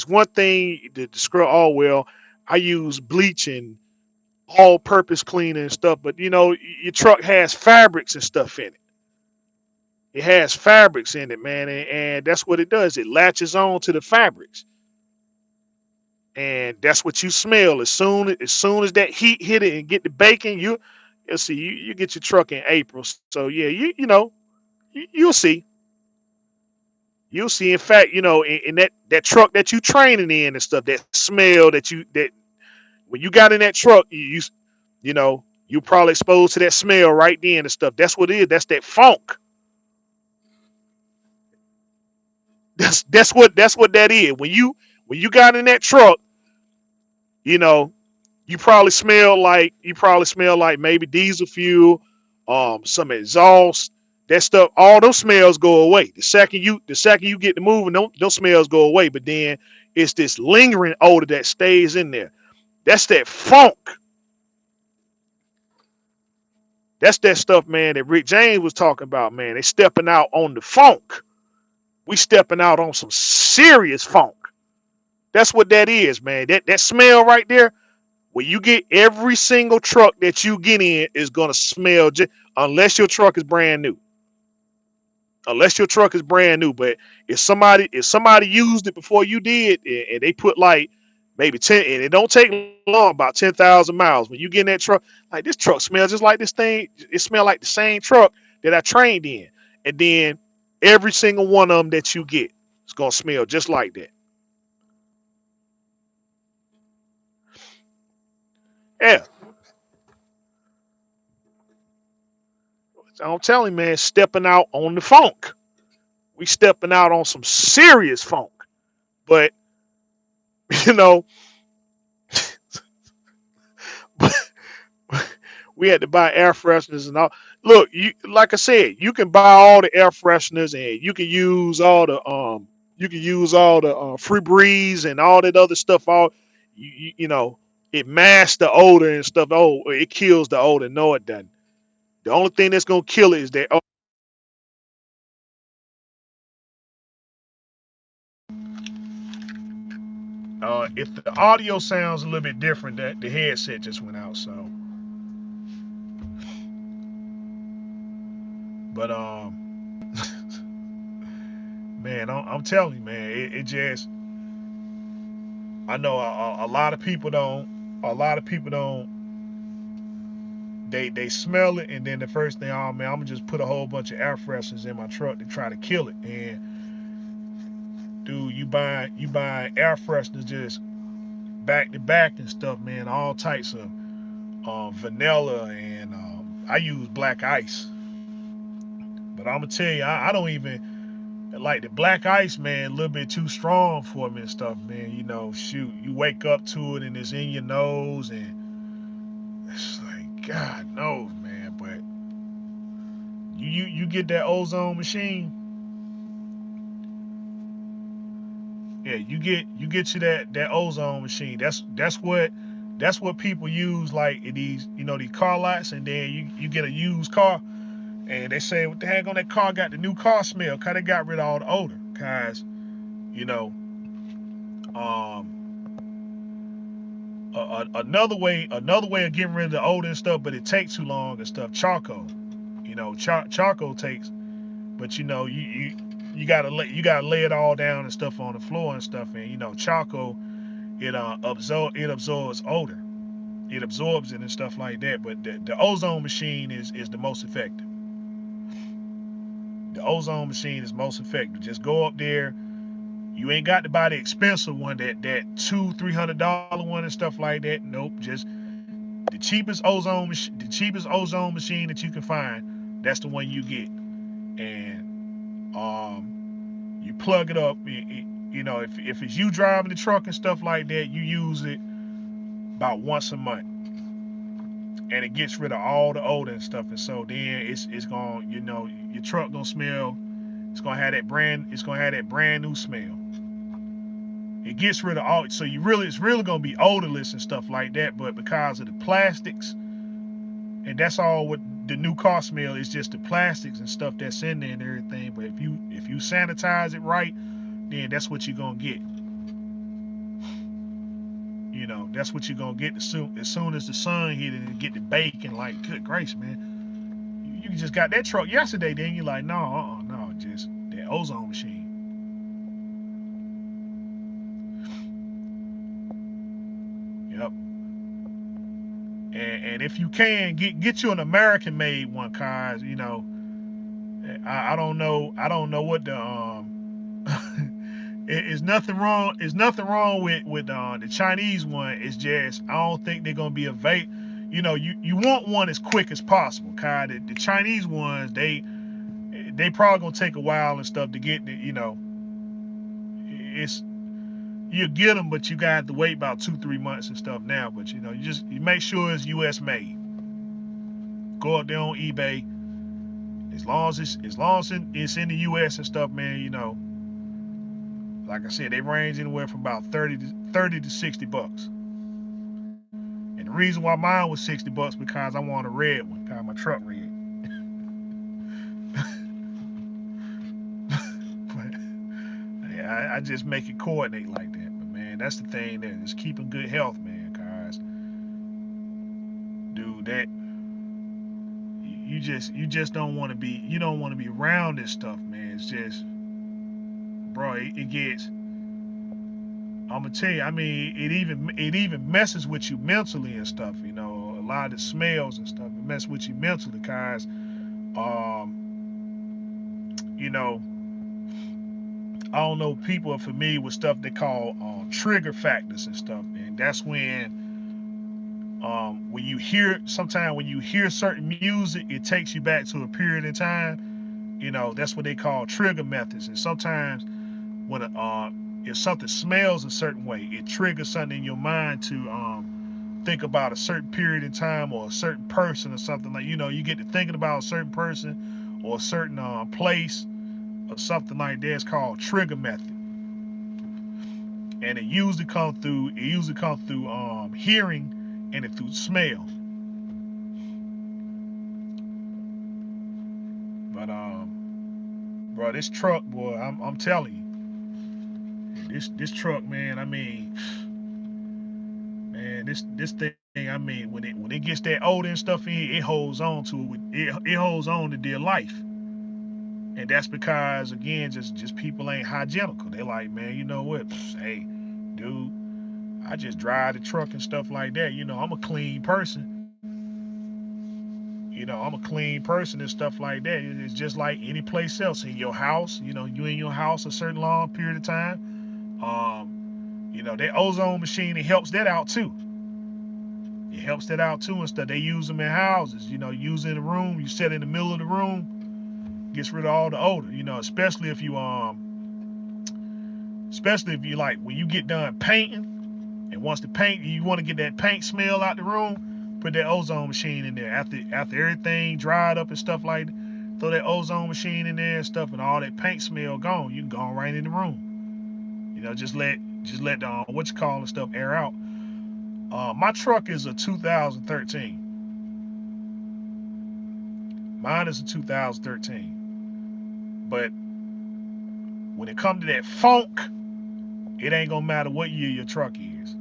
one thing to describe. Oh well, I use bleach and all-purpose cleaner and stuff, but your truck has fabrics and stuff in it. It has fabrics in it, man, and that's what it does. It latches on to the fabrics, and that's what you smell as soon as that heat hit it and get the bacon. You'll see. You get your truck in April, so yeah, you'll see. You'll see. In fact, in that truck that you training in and stuff, that smell that when you got in that truck, you probably exposed to that smell right then and stuff. That's what it is. That's that funk. That's what that is. When you got in that truck, you know, you probably smell like maybe diesel fuel, some exhaust, that stuff. All those smells go away. The second you get to moving, those smells go away. But then it's this lingering odor that stays in there. That's that funk. That's that stuff, man, that Rick James was talking about, man. They stepping out on the funk. We stepping out on some serious funk. That's what that is, man. That smell right there. When you get every single truck that you get in is gonna smell unless your truck is brand new. Unless your truck is brand new. But if somebody used it before you did, and they put like maybe 10, and it don't take long, about 10,000 miles. When you get in that truck, like, this truck smells just like this thing. It smells like the same truck that I trained in. And then every single one of them that you get, it's gonna smell just like that. Yeah, I'm telling you, man, stepping out on the funk. We stepping out on some serious funk. But you know, we had to buy air fresheners and all. Look, like I said, you can buy all the air fresheners, and you can use all the free breeze and all that other stuff. It masks the odor and stuff. Oh, it kills the odor. No, it doesn't. The only thing that's gonna kill it is that. If the audio sounds a little bit different, that the headset just went out. So, but man, I'm telling you, man, it just, I know a lot of people don't, a lot of people don't, they smell it, and then the first thing, oh man, I'm gonna just put a whole bunch of air fresheners in my truck to try to kill it. And dude, you buy air fresheners just back to back and stuff, man. All types of vanilla, and I use black ice. But I'm gonna tell you, I don't even like the black ice, man. A little bit too strong for me and stuff, man. You know, shoot, you wake up to it and it's in your nose, and it's like God knows, man. But you get that ozone machine, yeah. You get you that ozone machine. That's what people use like in these these car lots, and then you get a used car. And they say, what the heck on that car got the new car smell? Cause they got rid of all the odor. Cause, you know, um, another way of getting rid of the odor and stuff, but it takes too long and stuff. Charcoal, charcoal takes, but you gotta lay it all down and stuff on the floor and stuff. And charcoal, it absorbs odor. It absorbs it and stuff like that. But the ozone machine is the most effective. The ozone machine is most effective. Just go up there. You ain't got to buy the expensive one, that $200-300 one and stuff like that. Nope. Just the cheapest ozone machine that you can find. That's the one you get, and you plug it up. If it's you driving the truck and stuff like that, you use it about once a month, and it gets rid of all the odor and stuff. And so then it's gonna your truck gonna smell. It's gonna have that brand new smell. It gets rid of all, so it's really gonna be odorless and stuff like that. But because of the plastics, and that's all what the new car smell is, just the plastics and stuff that's in there and everything. But if you sanitize it right, then that's what you're gonna get. That's what you're gonna get as soon as the sun hit it and get the bacon. Like, good grace, man, you just got that truck yesterday. Then you're like, no, no, just that ozone machine. Yep. And if you can get you an American made one, cause I don't know, what the it's nothing wrong. It's nothing wrong with the Chinese one. It's just I don't think they're gonna be available. You want one as quick as possible. Cause the Chinese ones, they probably gonna take a while and stuff to get. It's you get them, but you got to wait about 2-3 months and stuff now. But you make sure it's U.S. made. Go up there on eBay. As long as it's in the U.S. and stuff, man. Like I said, they range anywhere from about 30 to $60. And the reason why mine was $60 because I want a red one, cause my truck red. But yeah, I just make it coordinate like that. But man, that's the thing there. Just keeping good health, man. Cause dude, that you just don't want to be around this stuff, man. It's just, bro, it gets. I'm gonna tell you. I mean, it even messes with you mentally and stuff. A lot of the smells and stuff. It messes with you mentally, cause you know, I don't know. People are familiar with stuff they call trigger factors and stuff, and that's when you hear sometimes when you hear certain music, it takes you back to a period in time. That's what they call trigger methods. And sometimes when if something smells a certain way, it triggers something in your mind to think about a certain period in time or a certain person or something. Like, you get to thinking about a certain person or a certain place or something like that. It's called trigger method, and it usually comes through hearing and it through smell. But bro, this truck, boy, I'm telling you, this truck, man. I mean, man, this thing. I mean, when it gets that odor and stuff in, it holds on to it. It holds on to dear life. And that's because again, just people ain't hygienical. They like, man, you know what? Hey, dude, I just drive the truck and stuff like that. I'm a clean person. I'm a clean person and stuff like that. It's just like any place else in your house. You in your house a certain long period of time. That ozone machine, it helps that out too. It helps that out too and stuff. They use them in houses. Use it in the room. You sit in the middle of the room, gets rid of all the odor. Especially if you like when you get done painting, and once the paint, you want to get that paint smell out the room, put that ozone machine in there. After everything dried up and stuff like that, throw that ozone machine in there and stuff, and all that paint smell gone. You can go right in the room. Just let the what you call the stuff air out. My truck is a 2013. Mine is a 2013. But when it comes to that funk, it ain't gonna matter what year your truck is.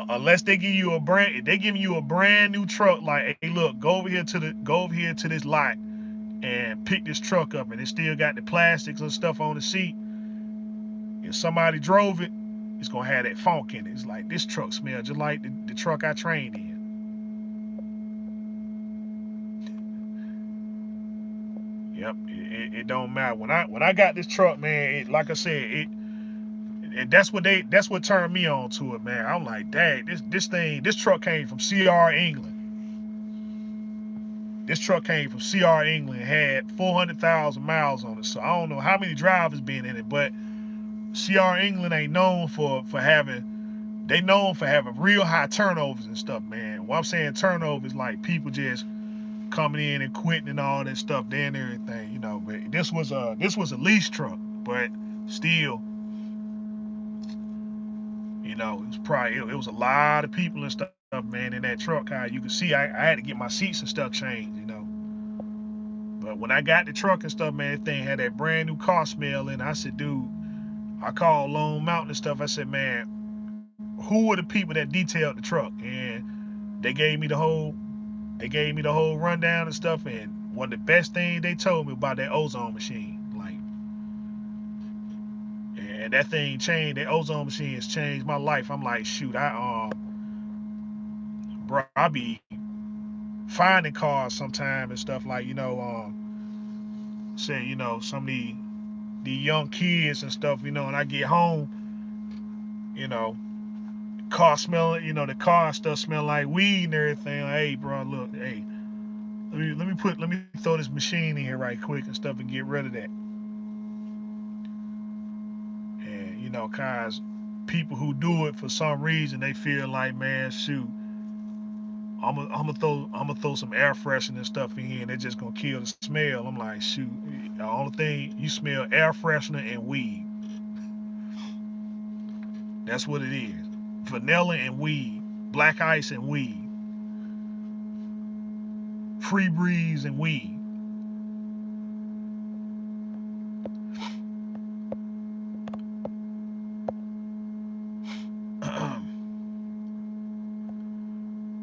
Unless they give you a brand new truck, like, hey, look, go over here to this lot and pick this truck up, and it still got the plastics and stuff on the seat. If somebody drove it, it's gonna have that funk in it. It's like this truck smells just like the truck I trained in. Yep, it don't matter. When I got this truck, man, like I said, and that's what turned me on to it, man. I'm like, dang, this truck came from CR England. This truck came from CR England, had 400,000 miles on it. So I don't know how many drivers been in it, but CR England ain't known for having. They known for having real high turnovers and stuff, man. What I'm saying turnovers, like people just coming in and quitting and all that stuff, there and everything, But this was a lease truck, but still, it was a lot of people and stuff, man, in that truck. How you can see, I had to get my seats and stuff changed. But when I got the truck and stuff, man, that thing had that brand new car smell, and I said, dude, I called Lone Mountain and stuff. I said, man, who were the people that detailed the truck? And they gave me the whole rundown and stuff. And one of the best things they told me about that ozone machine, like, and that thing changed. That ozone machine has changed my life. I'm like, shoot, bro, I be finding cars sometime and stuff like, say, some of the young kids and stuff, and I get home, you know, car smelling, the car stuff smell like weed and everything. Like, hey, bro, look, hey, let me throw this machine in here right quick and stuff and get rid of that. And cause people who do it for some reason, they feel like, man, shoot, I'm gonna throw some air freshener and stuff in here, and they're just gonna kill the smell. I'm like, shoot, the only thing you smell air freshener and weed. That's what it is. Vanilla and weed, black ice and weed, free breeze and weed.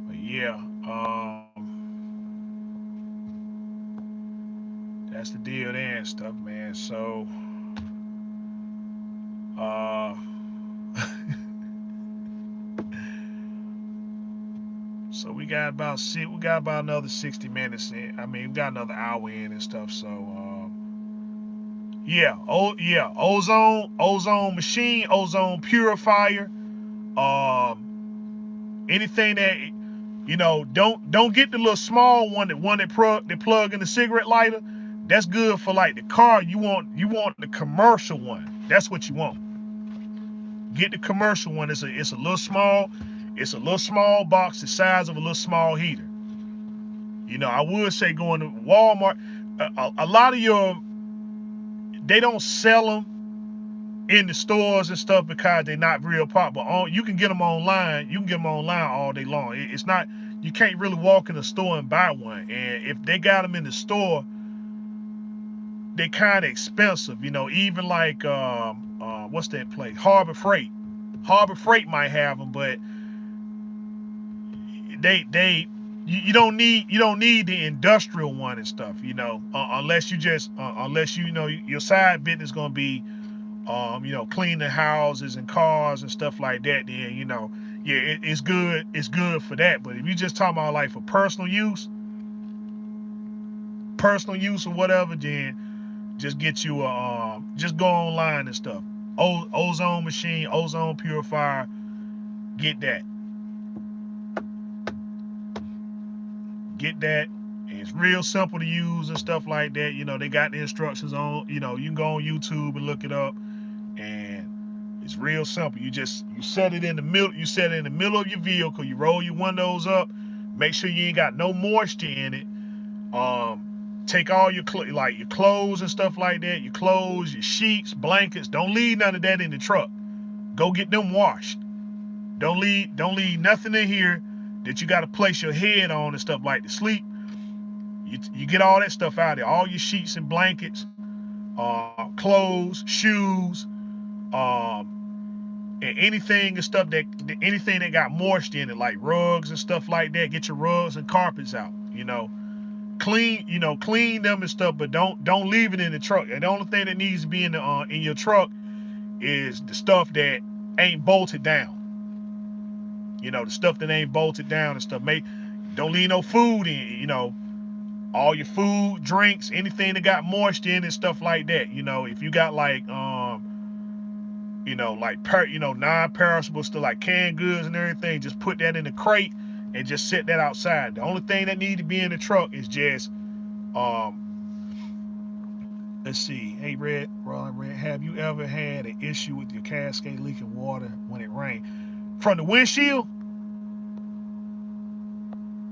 But yeah, that's the deal there and stuff, man. Uh, so we got about another 60 minutes in. I mean, we got another hour in and stuff. So yeah, ozone machine, ozone purifier. Anything that don't get the little small one, that plug in the cigarette lighter. That's good for like the car. You want the commercial one. That's what you want. Get the commercial one. It's a little small. It's a little small box the size of a little small heater. I would say going to Walmart. A lot of they don't sell them in the stores and stuff because they're not real popular. But you can get them online. You can get them online all day long. It's not. You can't really walk in the store and buy one. And if they got them in the store, they kind of expensive. Even like what's that place? Harbor Freight. Harbor Freight might have them, but they you don't need the industrial one and stuff, unless you just unless your side business gonna be cleaning houses and cars and stuff like that. Then yeah, it's good. It's good for that. But if you just talking about like for personal use or whatever, then just get you just go online and stuff. Ozone machine, ozone purifier, get that. Get that. It's real simple to use and stuff like that. They got the instructions on. You can go on YouTube and look it up, and it's real simple. You set it in the middle. You set it in the middle of your vehicle. You roll your windows up. Make sure you ain't got no moisture in it. Take all your like your clothes and stuff like that. Your clothes, your sheets, blankets. Don't leave none of that in the truck. Go get them washed. Don't leave nothing in here that you got to place your head on and stuff like to sleep. You get all that stuff out of there. All your sheets and blankets, clothes, shoes, and anything that got moisture in it, like rugs and stuff like that. Get your rugs and carpets out. Clean them and stuff, but don't leave it in the truck. And the only thing that needs to be in your truck is the stuff that ain't bolted down. The stuff that ain't bolted down and stuff. Don't leave no food in. All your food, drinks, anything that got moisture in it, stuff like that. If you got like non-perishable stuff like canned goods and everything, just put that in a crate and just set that outside. The only thing that need to be in the truck is just let's see. Hey, Red, have you ever had an issue with your cascade leaking water when it rained? From the windshield?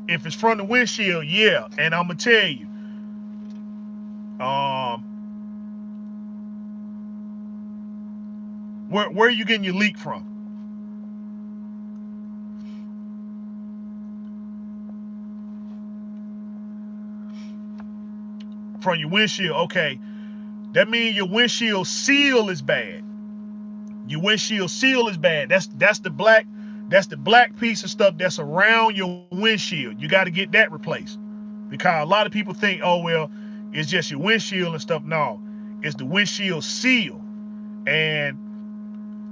If it's from the windshield, yeah. And I'm gonna tell you, um, where are you getting your leak from? From your windshield. Okay, that means your windshield seal is bad. Your windshield seal is bad. That's the black piece of stuff that's around your windshield. You got to get that replaced. Because a lot of people think, oh well, it's just your windshield and stuff. No, it's the windshield seal. And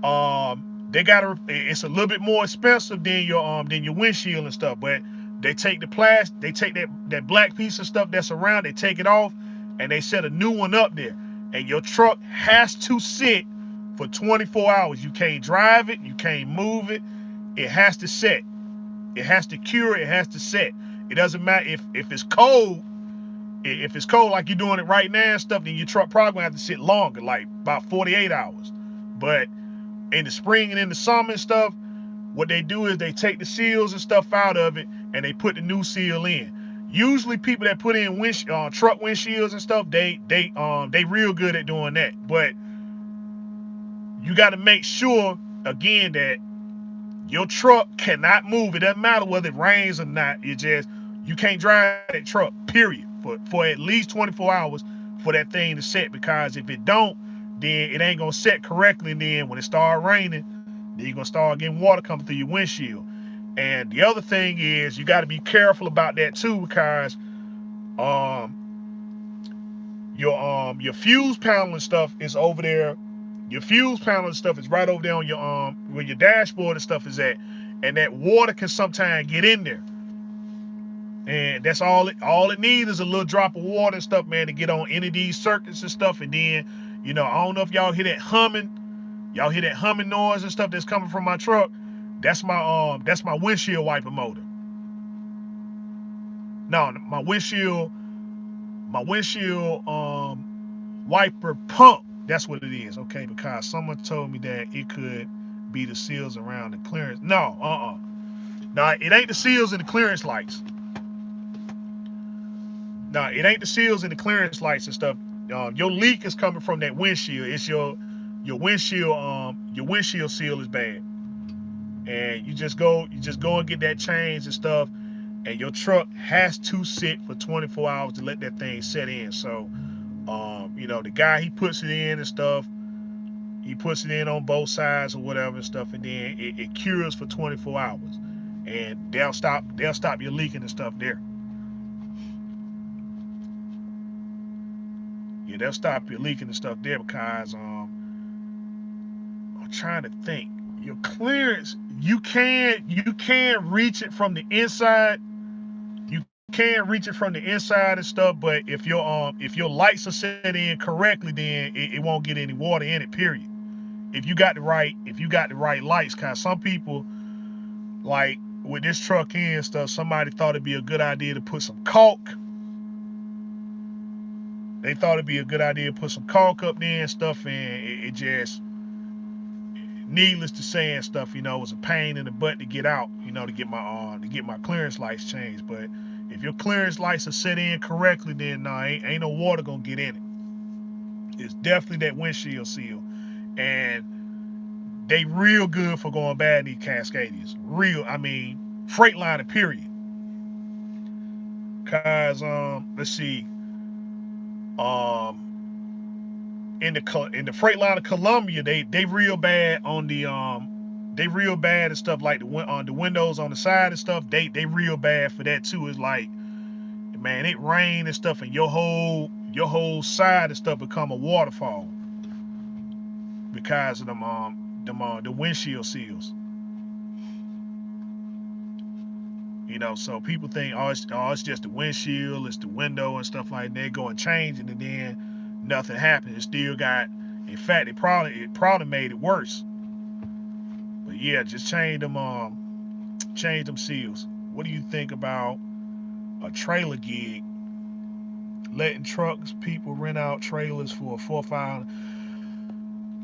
it's a little bit more expensive than your windshield and stuff. But they take they take that black piece of stuff that's around, they take it off, and they set a new one up there. And your truck has to sit for 24 hours. You can't drive it, you can't move it. It has to set. It has to cure, it has to set. It doesn't matter if it's cold. If it's cold like you're doing it right now and stuff, then your truck probably gonna have to sit longer, like about 48 hours. But in the spring and in the summer and stuff, what they do is they take the seals and stuff out of it and they put the new seal in. Usually people that put in truck windshields and stuff, they real good at doing that. But you got to make sure again that your truck cannot move. It doesn't matter whether it rains or not. You can't drive that truck, period, for at least 24 hours for that thing to set. Because if it don't, then it ain't gonna set correctly. And then when it start raining, then you're gonna start getting water coming through your windshield. And the other thing is you got to be careful about that too, because um your fuse panel and stuff is over there. Your fuse panel and stuff is right over there on your where your dashboard and stuff is at, and that water can sometimes get in there. And that's all it needs is a little drop of water and stuff, man, to get on any of these circuits and stuff. And then, I don't know if y'all hear that humming. Y'all hear that humming noise and stuff that's coming from my truck. That's my windshield wiper motor. No, my windshield wiper pump. That's what it is, okay? Because someone told me that it could be the seals around the clearance. No, No, it ain't the seals and the clearance lights. No, it ain't the seals and the clearance lights and stuff. Your leak is coming from that windshield. It's your windshield. Your windshield seal is bad, and you just go and get that changed and stuff. And your truck has to sit for 24 hours to let that thing set in. So, the guy, he puts it in and stuff. He puts it in on both sides or whatever and stuff, and then it cures for 24 hours. and they'll stop your leaking and stuff there. Yeah, they'll stop your leaking and stuff there because I'm trying to think. Your clearance, you can reach it from the inside. You can reach it from the inside and stuff, but if your lights are set in correctly, then it won't get any water in it. Period. If you got the right lights, cause some people like with this truck here and stuff, somebody thought it'd be a good idea to put some caulk. They thought it'd be a good idea to put some caulk up there and stuff, and it just, needless to say and stuff, it was a pain in the butt to get out, to get my clearance lights changed. But if your clearance lights are set in correctly, then no, ain't no water gonna get in it. It's definitely that windshield seal, and they real good for going bad in these Cascadians. Real, I mean, Freightliner period. Cause let's see, um, in the Freightliner Columbia, they real bad on they real bad and stuff like the windows on the side and stuff. They real bad for that too. It's like, man, it rain and stuff, and your whole side and stuff become a waterfall because of the windshield seals. So people think, it's just the windshield, it's the window and stuff like that. They go and change it, and then nothing happens. It still got. In fact, it probably made it worse. But yeah, just change them seals. What do you think about a trailer gig? Letting trucks people rent out trailers for 4 5.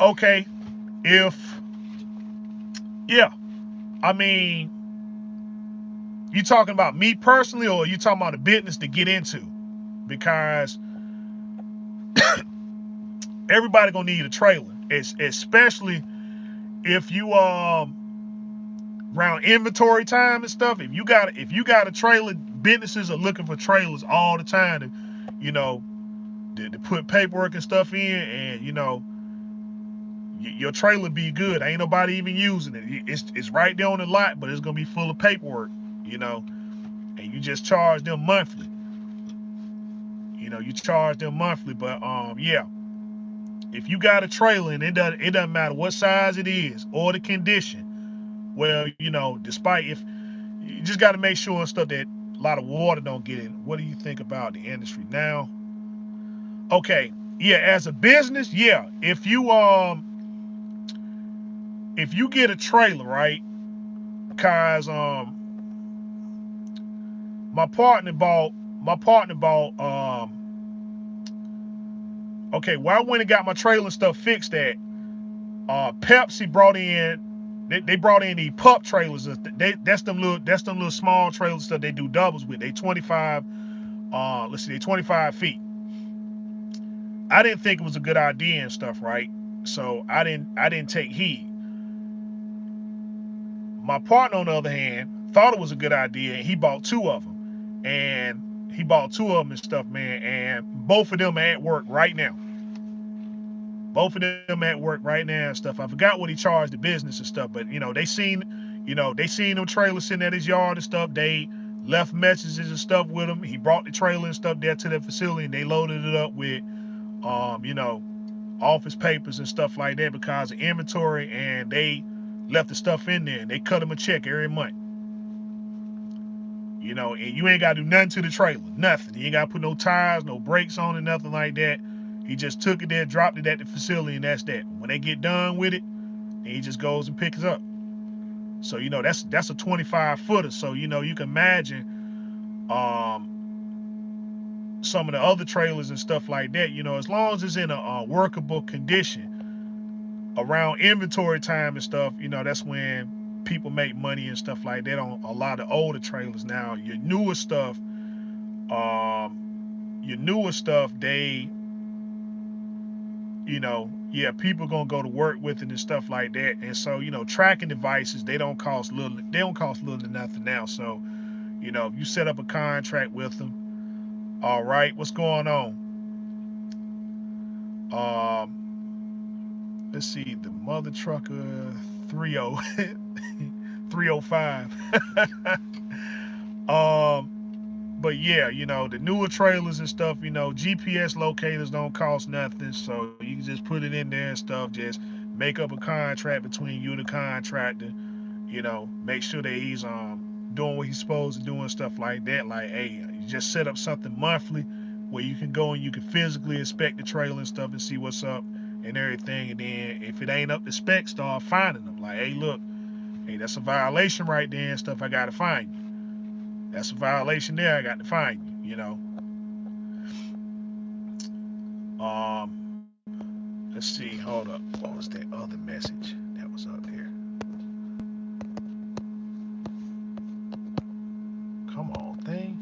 Okay, if yeah, I mean, you talking about me personally, or you talking about a business to get into? Because everybody gonna need a trailer, especially if you around inventory time and stuff. If you got a trailer, businesses are looking for trailers all the time to, you know, to put paperwork and stuff in, and your trailer be good. Ain't nobody even using it. It's right there on the lot, but it's gonna be full of paperwork, you know, and you just charge them monthly. You charge them monthly, but yeah, if you got a trailer and it doesn't matter what size it is or the condition. Well, despite if you just got to make sure and stuff that a lot of water don't get in. What do you think about the industry now? Okay, yeah, as a business, yeah, if you get a trailer, right? Cause my partner bought okay, where I went and got my trailer and stuff fixed at, Pepsi brought in, they brought in these pup trailers. That's them little small trailers that they do doubles with. They 25, let's see, they 25 feet. I didn't think it was a good idea and stuff, right? So I didn't take heed. My partner, on the other hand, thought it was a good idea, and he bought two of them. And he bought two of them and stuff, man. And both of them are at work right now. Both of them at work right now and stuff. I forgot what he charged the business and stuff, but they seen them trailers sitting at his yard and stuff. They left messages and stuff with him. He brought the trailer and stuff there to the facility, and they loaded it up with um, you know, office papers and stuff like that because of inventory, and they left the stuff in there. And they cut him a check every month. And you ain't gotta do nothing to the trailer, nothing. You ain't gotta put no tires, no brakes on it, nothing like that. He just took it there, dropped it at the facility, and that's that. When they get done with it, he just goes and picks it up. So that's a 25 footer. So you can imagine some of the other trailers and stuff like that. As long as it's in a workable condition around inventory time and stuff, that's when people make money and stuff like that on a lot of older trailers. Now your newer stuff, they, yeah, people gonna go to work with it and stuff like that. And so, tracking devices, they don't cost little to nothing now. So, if you set up a contract with them, all right, what's going on? Let's see, the mother trucker 30 305. um, but yeah, the newer trailers and stuff, GPS locators don't cost nothing, so you can just put it in there and stuff. Just make up a contract between you and the contractor. Make sure that he's doing what he's supposed to do and stuff like that. Like, hey, you just set up something monthly where you can go and you can physically inspect the trailer and stuff and see what's up and everything. And then if it ain't up to spec, start finding them. Like, hey, look, hey, that's a violation right there and stuff. I gotta find you. That's a violation there. I got to find you. Let's see. Hold up. What was that other message that was up here? Come on, thing.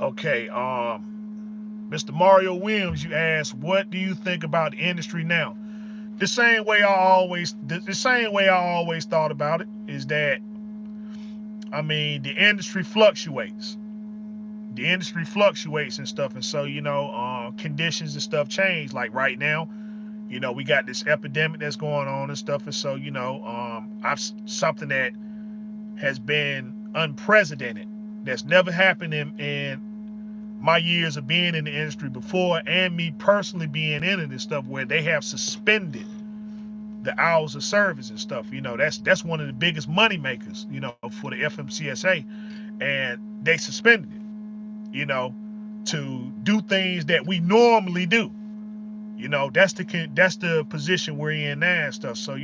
Okay. Mr. Mario Williams, you asked, what do you think about the industry now? The same way I always thought about it is that, I mean, the industry fluctuates. And stuff, and so conditions and stuff change. Like right now, we got this epidemic that's going on and stuff, and so I've something that has been unprecedented, that's never happened in my years of being in the industry before, and me personally being in it and stuff, where they have suspended the hours of service and stuff. That's one of the biggest money makers, for the FMCSA, and they suspended it, to do things that we normally do. That's the position we're in now and stuff. So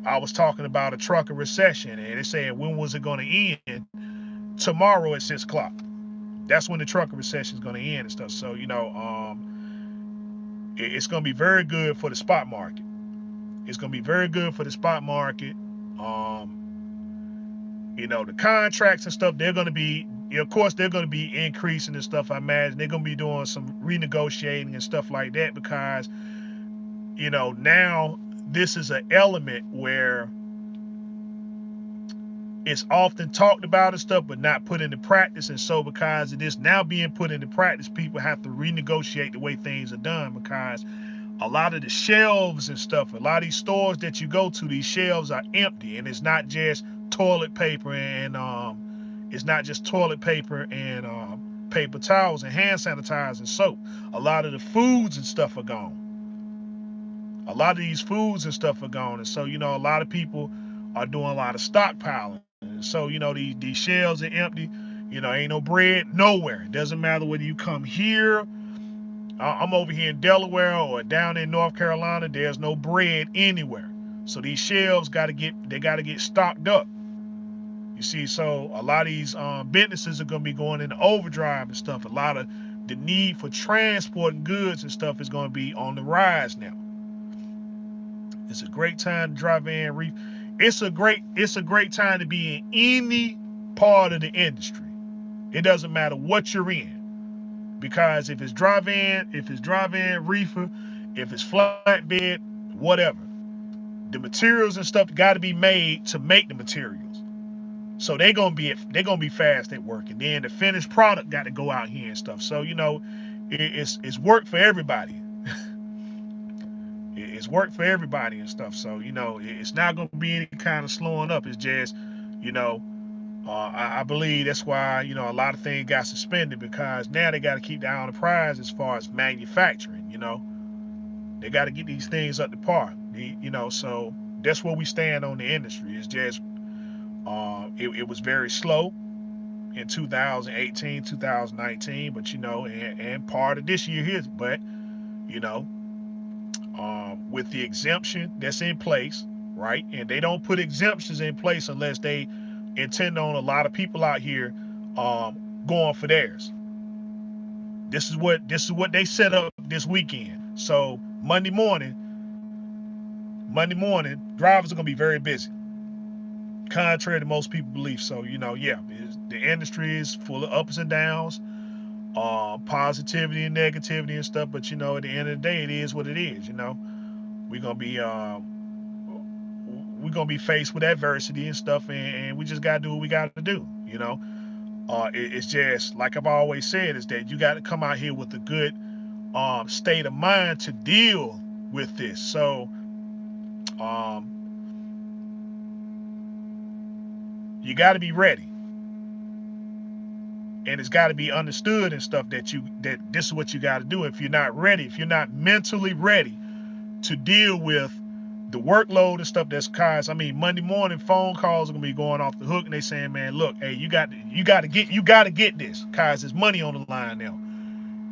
I was talking about a trucker recession, and they saying, when was it going to end? Tomorrow at 6 o'clock. That's when the trucker recession is going to end and stuff. So it's going to be very good for the spot market. It's going to be very good for the spot market. The contracts and stuff, they're going to be, of course, they're going to be increasing and stuff. I imagine they're going to be doing some renegotiating and stuff like that, because now this is an element where it's often talked about and stuff, but not put into practice. And so because it is now being put into practice, people have to renegotiate the way things are done, because a lot of the shelves and stuff, a lot of these stores that you go to, these shelves are empty, and it's not just toilet paper and paper towels and hand sanitizer and soap. A lot of the foods and stuff are gone. A lot of these foods and stuff are gone, and so a lot of people are doing a lot of stockpiling. And so these shelves are empty. Ain't no bread nowhere. It doesn't matter whether you come here. I'm over here in Delaware or down in North Carolina. There's no bread anywhere. So these shelves gotta get stocked up. You see, so a lot of these businesses are gonna be going into overdrive and stuff. A lot of the need for transporting goods and stuff is gonna be on the rise now. It's a great time to drive in reef. It's a great time to be in any part of the industry. It doesn't matter what you're in. Because if it's drive-in, reefer, if it's flatbed, whatever, the materials and stuff got to be made to make the materials. So they're gonna be fast at work, and then the finished product got to go out here and stuff. So it's work for everybody. It's work for everybody and stuff. So it's not gonna be any kind of slowing up. It's just I believe that's why a lot of things got suspended, because now they got to keep the eye on the prize as far as manufacturing. They got to get these things up to par. So that's where we stand on the industry. It's just it was very slow in 2018, 2019, but and part of this year here, but with the exemption that's in place, right? And they don't put exemptions in place unless they intend on a lot of people out here going for theirs. This is what they set up this weekend. So Monday morning, drivers are gonna be very busy, contrary to most people believe. So the industry is full of ups and downs, positivity and negativity and stuff. But at the end of the day, it is what it is. We're gonna be faced with adversity and stuff, and we just gotta do what we gotta do. It's just like I've always said, is that you got to come out here with a good state of mind to deal with this. So Um, you got to be ready, and it's got to be understood and stuff that this is what you got to do. If you're not ready, if you're not mentally ready to deal with the workload and stuff that's caused. I mean, Monday morning phone calls are gonna be going off the hook, and they saying, "Man, look, hey, you got to get this, cause there's money on the line now,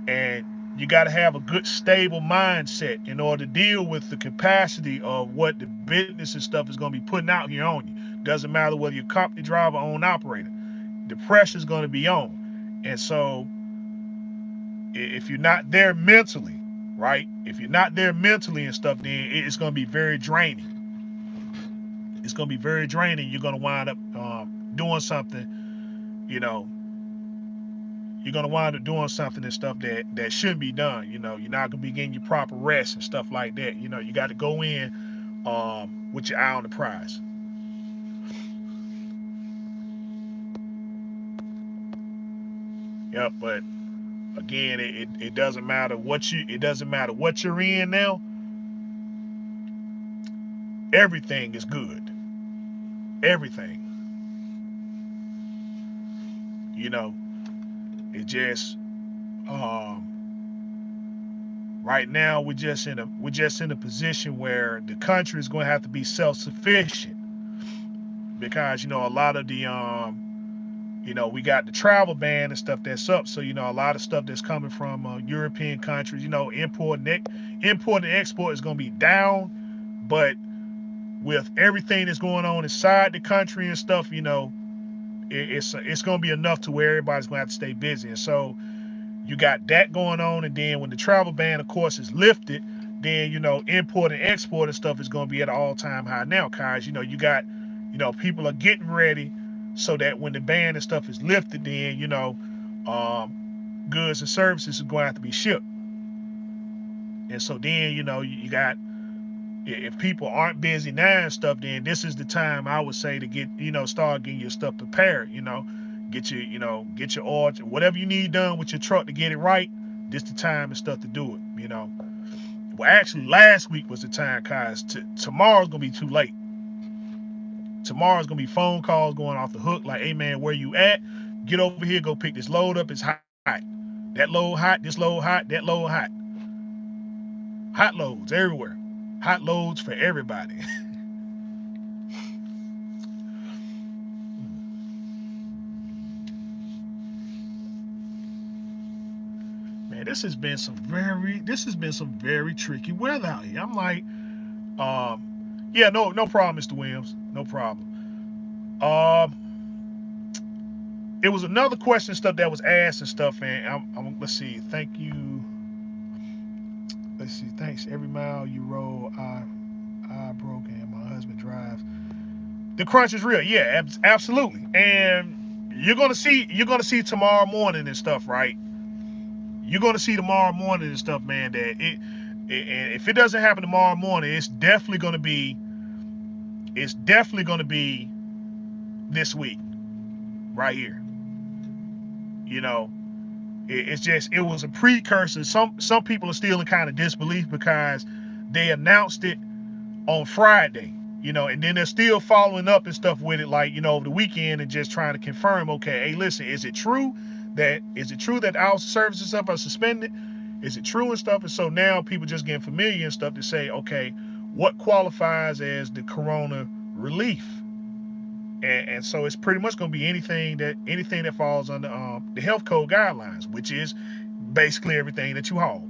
and you got to have a good, stable mindset in order to deal with the capacity of what the business and stuff is gonna be putting out here on you. Doesn't matter whether you're a company driver or own operator, the pressure's gonna be on, and so if you're not there mentally, right? If you're not there mentally and stuff, then it's going to be very draining. It's going to be very draining. You're going to wind up doing something, you know, you're going to wind up doing something and stuff that shouldn't be done. You're not going to be getting your proper rest and stuff like that. You got to go in with your eye on the prize. Yep, but again, it doesn't matter what you're in now. Everything is good. Everything. You know, it just right now we're just in a position where the country is going to have to be self-sufficient because a lot of the we got the travel ban and stuff that's up, so a lot of stuff that's coming from European countries, import and export is going to be down, but with everything that's going on inside the country and stuff, it's going to be enough to where everybody's going to have to stay busy. And so you got that going on, and then when the travel ban, of course, is lifted, then import and export and stuff is going to be at an all-time high now, guys. You got, people are getting ready so that when the ban and stuff is lifted, then goods and services are going to have to be shipped. And so then you got, if people aren't busy now and stuff, then this is the time I would say to get start getting your stuff prepared. Get your oil, whatever you need done with your truck to get it right. This the time and stuff to do it. Well, actually, last week was the time, guys. Tomorrow's gonna be too late. Tomorrow's gonna be phone calls going off the hook, like, "Hey man, where you at? Get over here, go pick this load up. It's hot. That load hot. This load hot. That load hot. Hot loads everywhere. Hot loads for everybody." Man, this has been some very tricky weather out here. I'm like, yeah, no problem, Mr. Williams, no problem. Um, it was another question stuff that was asked and stuff, and let's see, thank you. Let's see, thanks. Every mile you roll, I broke, and my husband drives. The crunch is real, yeah, absolutely. And you're gonna see tomorrow morning and stuff, right? You're gonna see tomorrow morning and stuff, man. And if it doesn't happen tomorrow morning, it's definitely gonna be this week, right here. You know, it's just it was a precursor. Some people are still in kind of disbelief because they announced it on Friday, and then they're still following up and stuff with it, like over the weekend, and just trying to confirm. Okay, hey, listen, is it true that our services and stuff are suspended? Is it true and stuff? And so now people just getting familiar and stuff to say, okay, what qualifies as the corona relief? And so it's pretty much going to be anything that falls under the health code guidelines, which is basically everything that you haul.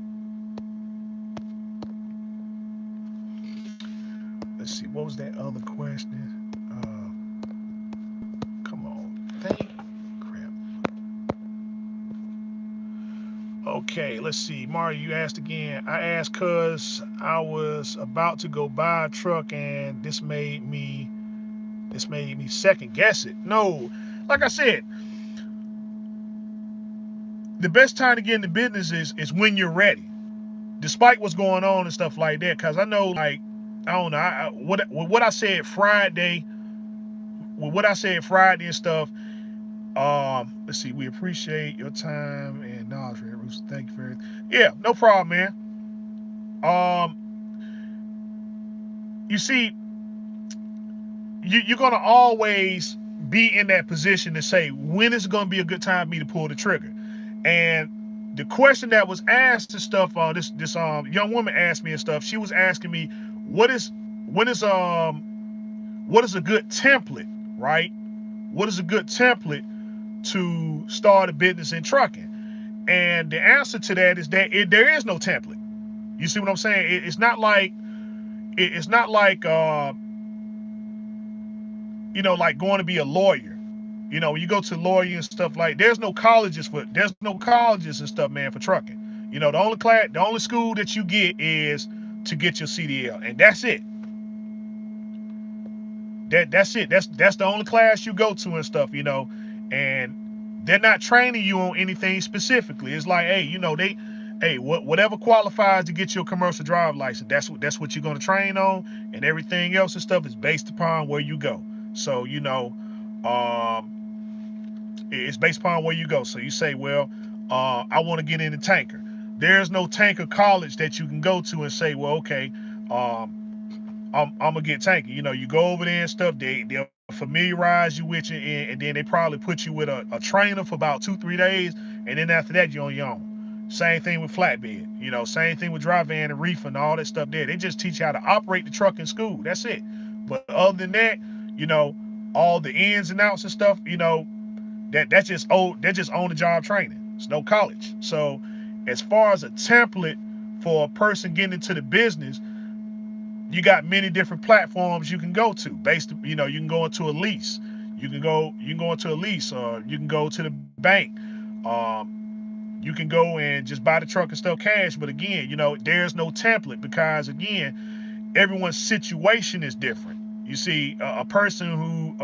Let's see, what was that other question? Come on, thank crap. Okay, let's see, Mario, you asked again. I asked cause I was about to go buy a truck, and this made me second guess it. No, like I said, the best time to get into business is when you're ready, despite what's going on and stuff like that. Cause I know, like, I don't know, what I said Friday, and stuff. Let's see. We appreciate your time and knowledge, Bruce. Thank you very. Yeah, no problem, man. Um, you see, you're gonna always be in that position to say when is it gonna be a good time for me to pull the trigger. And the question that was asked and stuff, this young woman asked me and stuff. She was asking me, what is what is what is a good template, right? What is a good template to start a business in trucking? And the answer to that is that there is no template. You see what I'm saying? It's not like it's not like like going to be a lawyer. When you go to lawyer and stuff, like there's no colleges and stuff, man, for trucking. The only school that you get is to get your CDL, and that's it. That's it. That's the only class you go to and stuff, and they're not training you on anything specifically. It's like, whatever qualifies to get your commercial driver license, that's what you're gonna train on, and everything else and stuff is based upon where you go. So it's based upon where you go. So you say, well, I want to get into tanker. There's no tanker college that you can go to and say, well, okay, I'm gonna get tanker. You go over there and stuff. They'll familiarize you with you, and then they probably put you with a trainer for about 2-3 days, and then after that you're on your own. Same thing with flatbed. Same thing with dry van and reefer and all that stuff there. They just teach you how to operate the truck in school. That's it. But other than that, you know, all the ins and outs and stuff, that's just on the job training. It's no college. So as far as a template for a person getting into the business, you got many different platforms you can go to. You can go into a lease. You can go into a lease, or you can go to the bank. You can go and just buy the truck and stuff cash. But again, there's no template, because again, everyone's situation is different. You see, a person who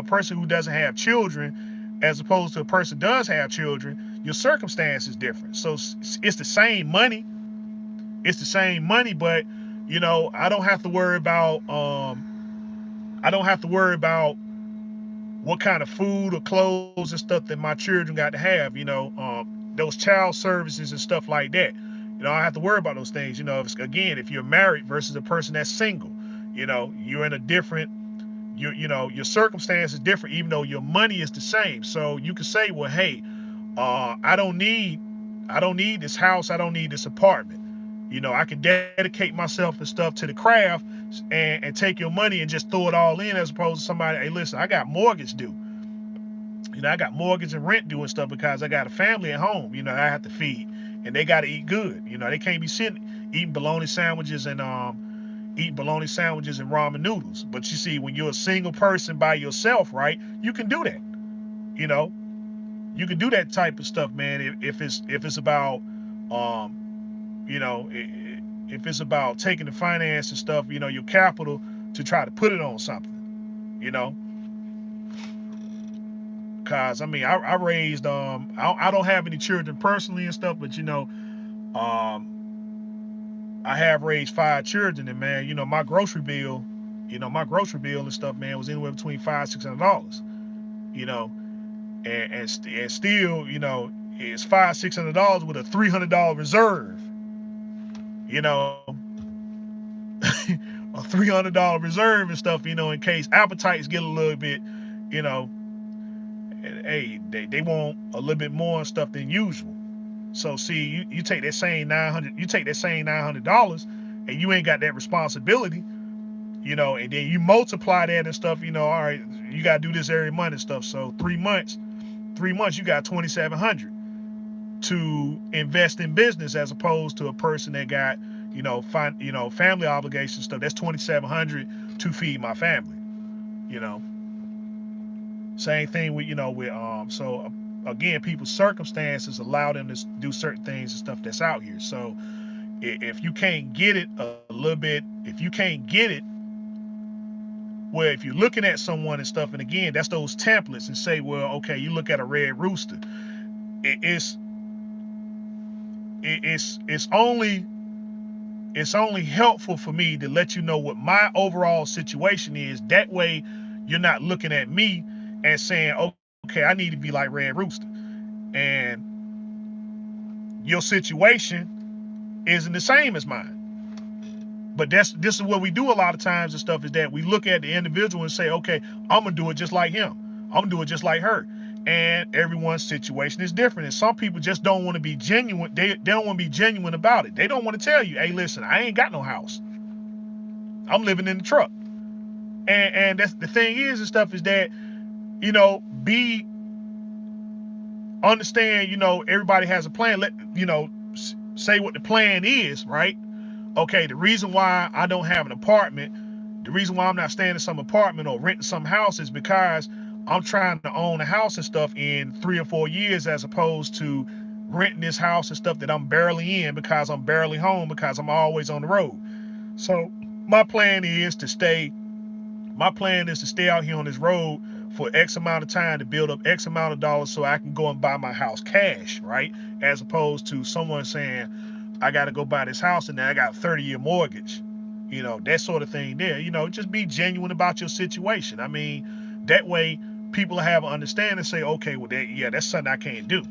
doesn't have children, as opposed to a person who does have children, your circumstance is different. So it's the same money. It's the same money, but I don't have to worry about what kind of food or clothes and stuff that my children got to have. Those child services and stuff like that. I don't have to worry about those things. If you're married versus a person that's single, you're in a different. Your circumstance is different, even though your money is the same. So you can say, well, hey, I don't need this house. I don't need this apartment. I can dedicate myself and stuff to the craft, and take your money and just throw it all in, as opposed to somebody, hey, listen, I got mortgage due. I got mortgage and rent due and stuff, because I got a family at home, I have to feed, and they got to eat good. They can't be sitting eating bologna sandwiches and ramen noodles. But you see, when you're a single person by yourself, right, you can do that. You know, you can do that type of stuff, man. If it's about you know, if it's about taking the finance and stuff, your capital, to try to put it on something, you know. Cause I mean, I raised I don't have any children personally and stuff, but I have raised 5 children, and man, my grocery bill and stuff, man, was anywhere between $500-$600, you know, and still, it's $500-$600 with a $300 reserve, you know, a $300 reserve and stuff, in case appetites get a little bit, you know, hey, they want a little bit more and stuff than usual. So see, you take that same 900, $900, and you ain't got that responsibility, and then you multiply that and stuff, all right, you gotta do this every month and stuff. So 3 months you got 2,700 to invest in business, as opposed to a person that got, family obligations stuff. That's 2,700 to feed my family, you know. Same thing with again, people's circumstances allow them to do certain things and stuff that's out here. So if you can't get it a little bit, if you can't get it, well, if you're looking at someone and stuff, and again, that's those templates, and say, well, okay, you look at a Red Rooster, it's it's only helpful for me to let you know what my overall situation is. That way, you're not looking at me and saying, okay, I need to be like Red Rooster, and your situation isn't the same as mine. But this is what we do a lot of times and stuff, is that we look at the individual and say, okay, I'm gonna do it just like him. I'm gonna do it just like her. And everyone's situation is different. And some people just don't want to be genuine. They don't want to be genuine about it. They don't want to tell you, hey, listen, I ain't got no house. I'm living in the truck. And that's the thing is and stuff, is that, be understand, everybody has a plan. Let say what the plan is, right? Okay, the reason why I don't have an apartment, the reason why I'm not staying in some apartment or renting some house is because I'm trying to own a house and stuff in 3 or 4 years, as opposed to renting this house and stuff that I'm barely in because I'm barely home because I'm always on the road. So my plan is to stay out here on this road for X amount of time to build up X amount of dollars so I can go and buy my house cash, right? As opposed to someone saying, I got to go buy this house and then I got a 30-year mortgage, that sort of thing there. Just be genuine about your situation. I mean, that way people have an understanding and say, okay, well, that's something I can't do.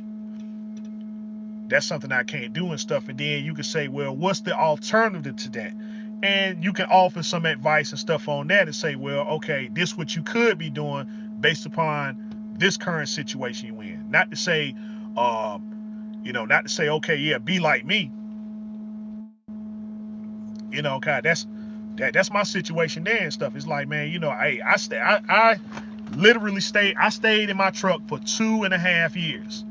That's something I can't do and stuff. And then you can say, well, what's the alternative to that? And you can offer some advice and stuff on that and say, well, okay, this is what you could be doing based upon this current situation you're in. Not to say, okay, yeah, be like me. God, that's my situation there and stuff. It's like, man, I literally stayed in my truck for 2.5 years.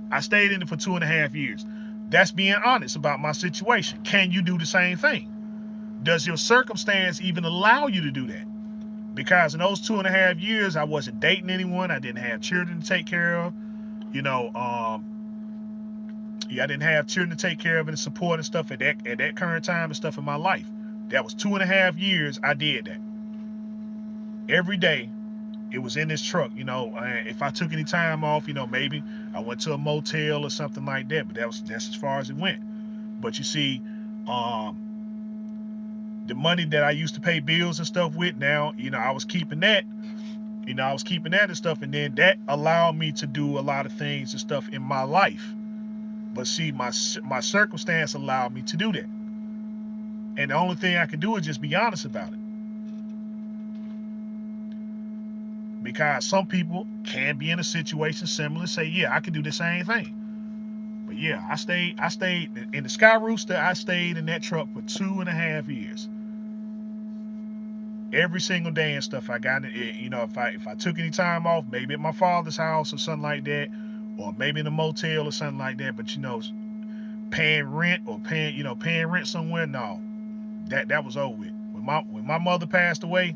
I stayed in it for 2.5 years. That's being honest about my situation. Can you do the same thing? Does your circumstance even allow you to do that? Because in those 2.5 years, I wasn't dating anyone. I didn't have children to take care of. I didn't have children to take care of and support and stuff at that current time and stuff in my life. That was 2.5 years I did that. Every day, it was in this truck. If I took any time off, maybe I went to a motel or something like that. But that's as far as it went. But you see, the money that I used to pay bills and stuff with, now, I was keeping that. I was keeping that and stuff, and then that allowed me to do a lot of things and stuff in my life. But see, my circumstance allowed me to do that. And the only thing I can do is just be honest about it. Because some people can be in a situation similar and say, yeah, I can do the same thing. But yeah, I stayed in the Sky Rooster. I stayed in that truck for 2.5 years. Every single day and stuff. I got it. If I took any time off, maybe at my father's house or something like that, or maybe in a motel or something like that. But paying rent or paying rent somewhere, no, that was over with. When my mother passed away,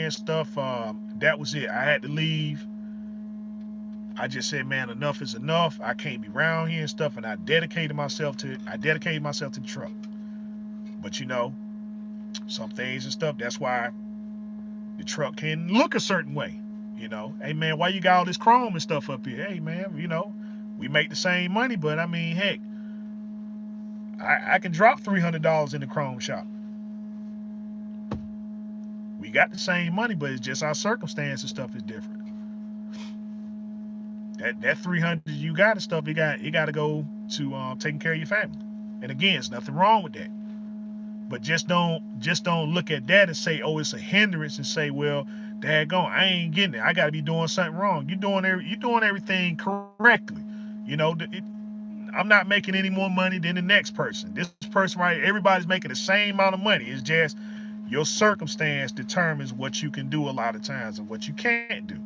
and stuff, that was it. I had to leave. I just said, man, enough is enough. I can't be around here and stuff, and I dedicated myself to the truck. But some things and stuff, that's why the truck can look a certain way. Hey man, why you got all this chrome and stuff up here? Hey man, we make the same money, but I mean, heck, I can drop $300 in the chrome shop. We got the same money, but it's just our circumstance and stuff is different. That 300 you got and stuff, you got to go to taking care of your family. And again, there's nothing wrong with that. But just don't look at that and say, oh, it's a hindrance, and say, well, daggone, I ain't getting it. I got to be doing something wrong. You're doing everything correctly. I'm not making any more money than the next person. This person, right? Everybody's making the same amount of money. It's just your circumstance determines what you can do a lot of times and what you can't do.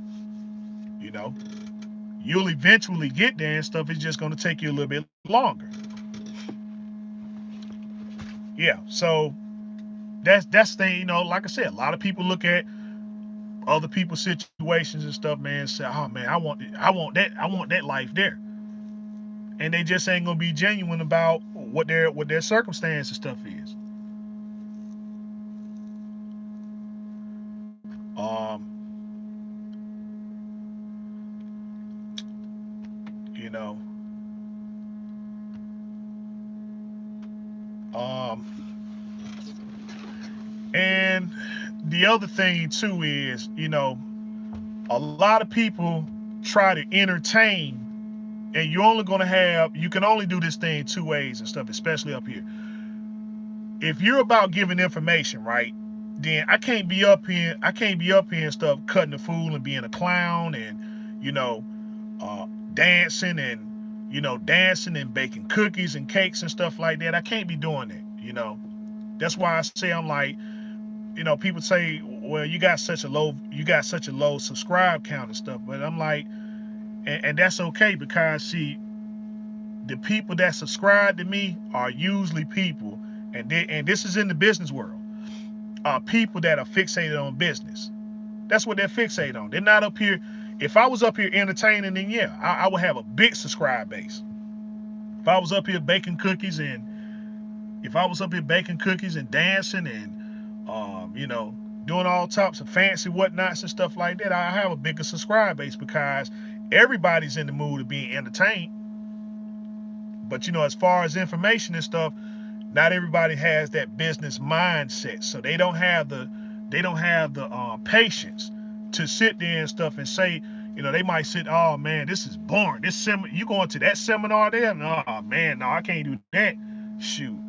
You'll eventually get there and stuff. It's just going to take you a little bit longer. Yeah. So that's the thing. Like I said, a lot of people look at other people's situations and stuff, man, and say, oh man, I want that life there. And they just ain't gonna be genuine about what their circumstance and stuff is. Um, you know, um, and the other thing too is, a lot of people try to entertain, and you can only do this thing two ways and stuff, especially up here. if you're about giving information, right, then I can't be up here. I can't be up here and stuff cutting the fool and being a clown and you know dancing and dancing and baking cookies and cakes and stuff like that. I can't be doing that. That's why I say I'm like people say, well, you got such a low subscribe count and stuff, but I'm like, and that's okay because see, the people that subscribe to me are usually people, and this is in the business world, are people that are fixated on business. That's what they're fixated on. They're not up here. If I was up here entertaining, then yeah, I would have a big subscribe base. If I was up here baking cookies and if I was up here baking cookies and dancing and doing all types of fancy whatnots and stuff like that, I have a bigger subscribe base because everybody's in the mood of being entertained. But as far as information and stuff, not everybody has that business mindset, so they don't have the patience to sit there and stuff and say, they might sit, oh man, this is boring. You going to that seminar there? No man, no, I can't do that. Shoot,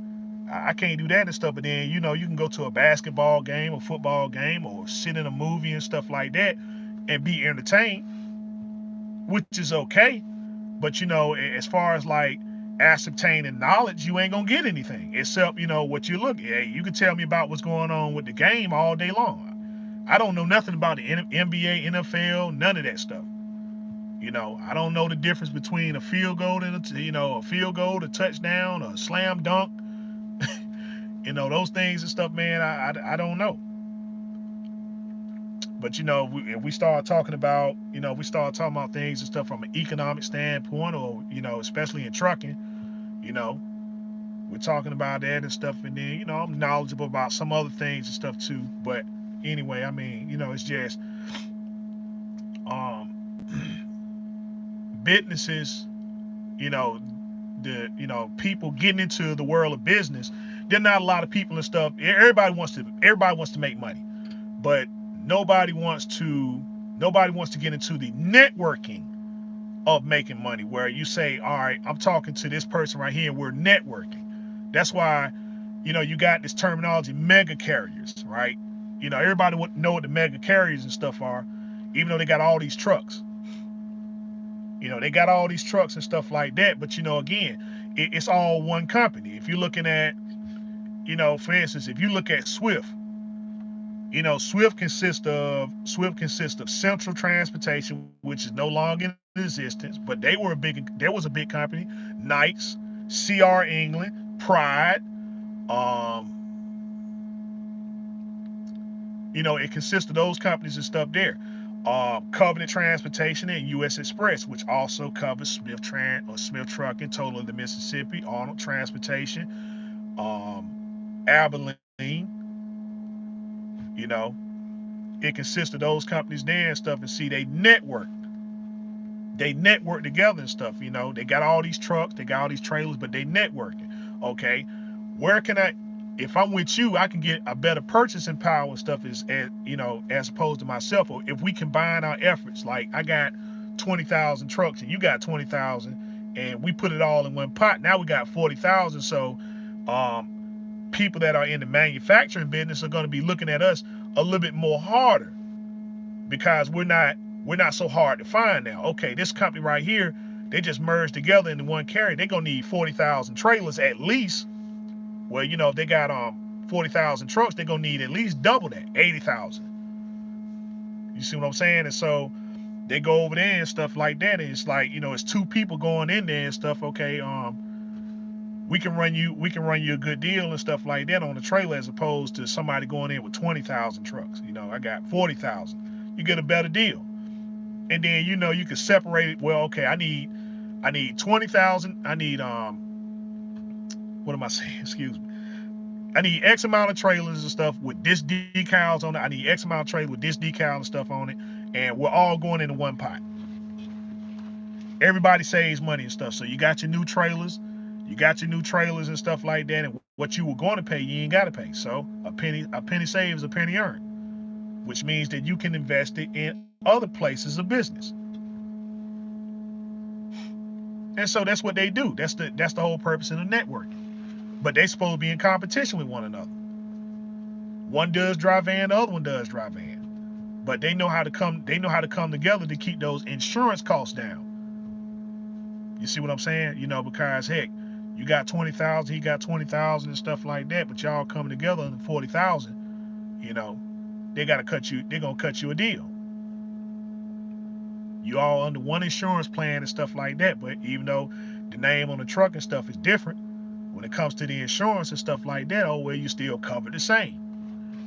I can't do that and stuff. But then you can go to a basketball game, a football game, or sit in a movie and stuff like that, and be entertained, which is okay. But as far as like ascertaining knowledge, you ain't gonna get anything except what you look at. Hey, you can tell me about what's going on with the game all day long. I don't know nothing about the NBA, NFL, none of that stuff. I don't know the difference between a field goal and a field goal, a touchdown, a slam dunk. Those things and stuff, man. I don't know. But if we start talking about, we start talking about things and stuff from an economic standpoint, or especially in trucking, you know, we're talking about that and stuff, and then I'm knowledgeable about some other things and stuff too. But anyway, I mean, it's just um businesses, you know, the people getting into the world of business. There are not a lot of people and stuff. Everybody wants to make money, but nobody wants to nobody wants to get into the networking of making money, where you say, all right, I'm talking to this person right here and we're networking. That's why you got this terminology, mega carriers, right? Everybody would know what the mega carriers and stuff are, even though they got all these trucks. They got all these trucks and stuff like that, but again, it's all one company. If you're looking at, for instance, if you look at Swift, Swift consists of Central Transportation, which is no longer in existence, but there was a big company, Knights, CR England, Pride. Um, it consists of those companies and stuff there. Covenant Transportation and U.S. Express, which also covers Smith Trucking, Total of the Mississippi, Arnold Transportation, Abilene. You know, it consists of those companies there and stuff. And see, they network together and stuff. They got all these trucks, they got all these trailers, but they networking. Okay, where can I? If I'm with you, I can get a better purchasing power and stuff as opposed to myself. Or if we combine our efforts, like I got 20,000 trucks and you got 20,000, and we put it all in one pot, now we got 40,000. So, people that are in the manufacturing business are going to be looking at us a little bit more harder because we're not so hard to find now. Okay, this company right here, they just merged together into one carrier. They're gonna need 40,000 trailers at least. Well, if they got 40,000 trucks, they're gonna need at least double that, 80,000. You see what I'm saying? And so they go over there and stuff like that. And it's like, it's two people going in there and stuff. Okay, we can run you a good deal and stuff like that on the trailer, as opposed to somebody going in with 20,000 trucks. I got 40,000. You get a better deal. And then you can separate it. Well, okay, I need 20,000. I need what am I saying? Excuse me. I need X amount of trailers and stuff with this decals on it. I need X amount of trailers with this decal and stuff on it, and we're all going into one pot. Everybody saves money and stuff. So you got your new trailers, and stuff like that, and what you were going to pay, you ain't got to pay. So a penny saved is a penny earned, which means that you can invest it in other places of business. And so that's what they do. That's the whole purpose of the network. but they supposed to be in competition with one another. One does dry van, the other one does dry van. But they know how to come. They know how to come together to keep those insurance costs down. You see what I'm saying? You know, because heck, you got 20,000, he got 20,000 and stuff like that. But y'all coming together under 40,000. You know, they gotta cut you. They're gonna cut you a deal. You all under one insurance plan and stuff like that. But even though the name on the truck and stuff is different, when it comes to the insurance and stuff like that, oh well, you still covered the same.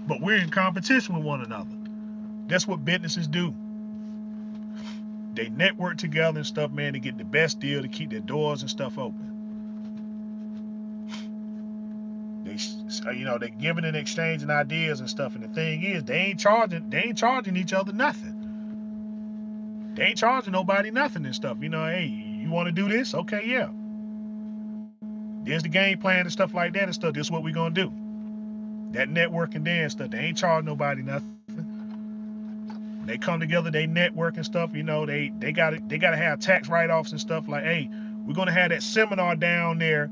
But we're in competition with one another. That's what businesses do. They network together and stuff, man, to get the best deal to keep their doors and stuff open. They're giving and exchanging ideas and stuff. And the thing is, they ain't charging each other nothing. They ain't charging nobody nothing and stuff. You know, hey, you want to do this? Okay, yeah. There's the game plan and stuff like that and stuff. This is what we're gonna do. That networking there and stuff. They ain't charging nobody nothing. They come together, they network and stuff. You know, they gotta have tax write-offs and stuff. Like, hey, we're gonna have that seminar down there.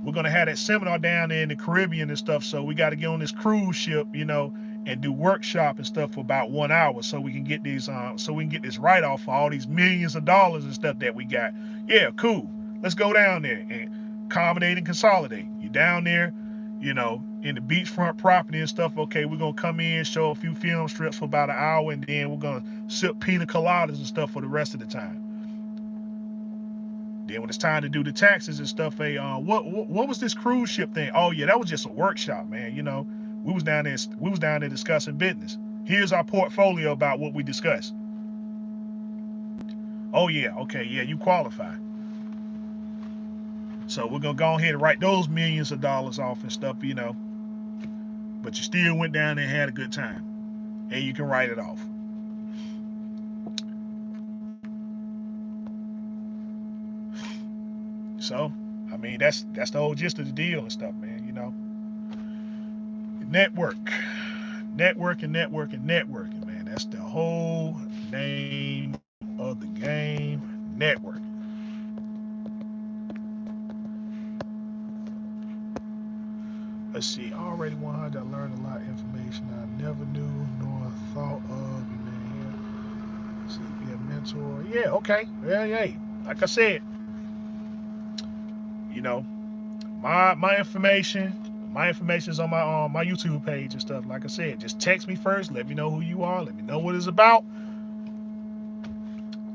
We're gonna have that seminar down there in the Caribbean and stuff. So we got to get on this cruise ship, you know, and do workshop and stuff for about 1 hour, so we can get these, so we can get this write-off for all these millions of dollars and stuff that we got. Yeah, cool. Let's go down there and accommodate and consolidate. You down there, you know, in the beachfront property and stuff. Okay, we're gonna come in, show a few film strips for about an hour, and then we're gonna sip pina coladas and stuff for the rest of the time. Then when it's time to do the taxes and stuff, hey, what was this cruise ship thing? Oh yeah, that was just a workshop, man. You know, we was down there discussing business. Here's our portfolio about what we discussed. Oh yeah, okay, yeah, you qualify. So we're gonna go ahead and write those millions of dollars off and stuff, you know. But you still went down there and had a good time, and you can write it off. So, I mean, that's the whole gist of the deal and stuff, man. You know, networking, man. That's the whole name of the game. Network. Let's see. Already 100. I learned a lot of information I never knew nor thought of. Man, see, be a mentor. Yeah. Okay. Yeah. Like I said, you know, my information is on my YouTube page and stuff. Like I said, just text me first, let me know who you are, let me know what it's about,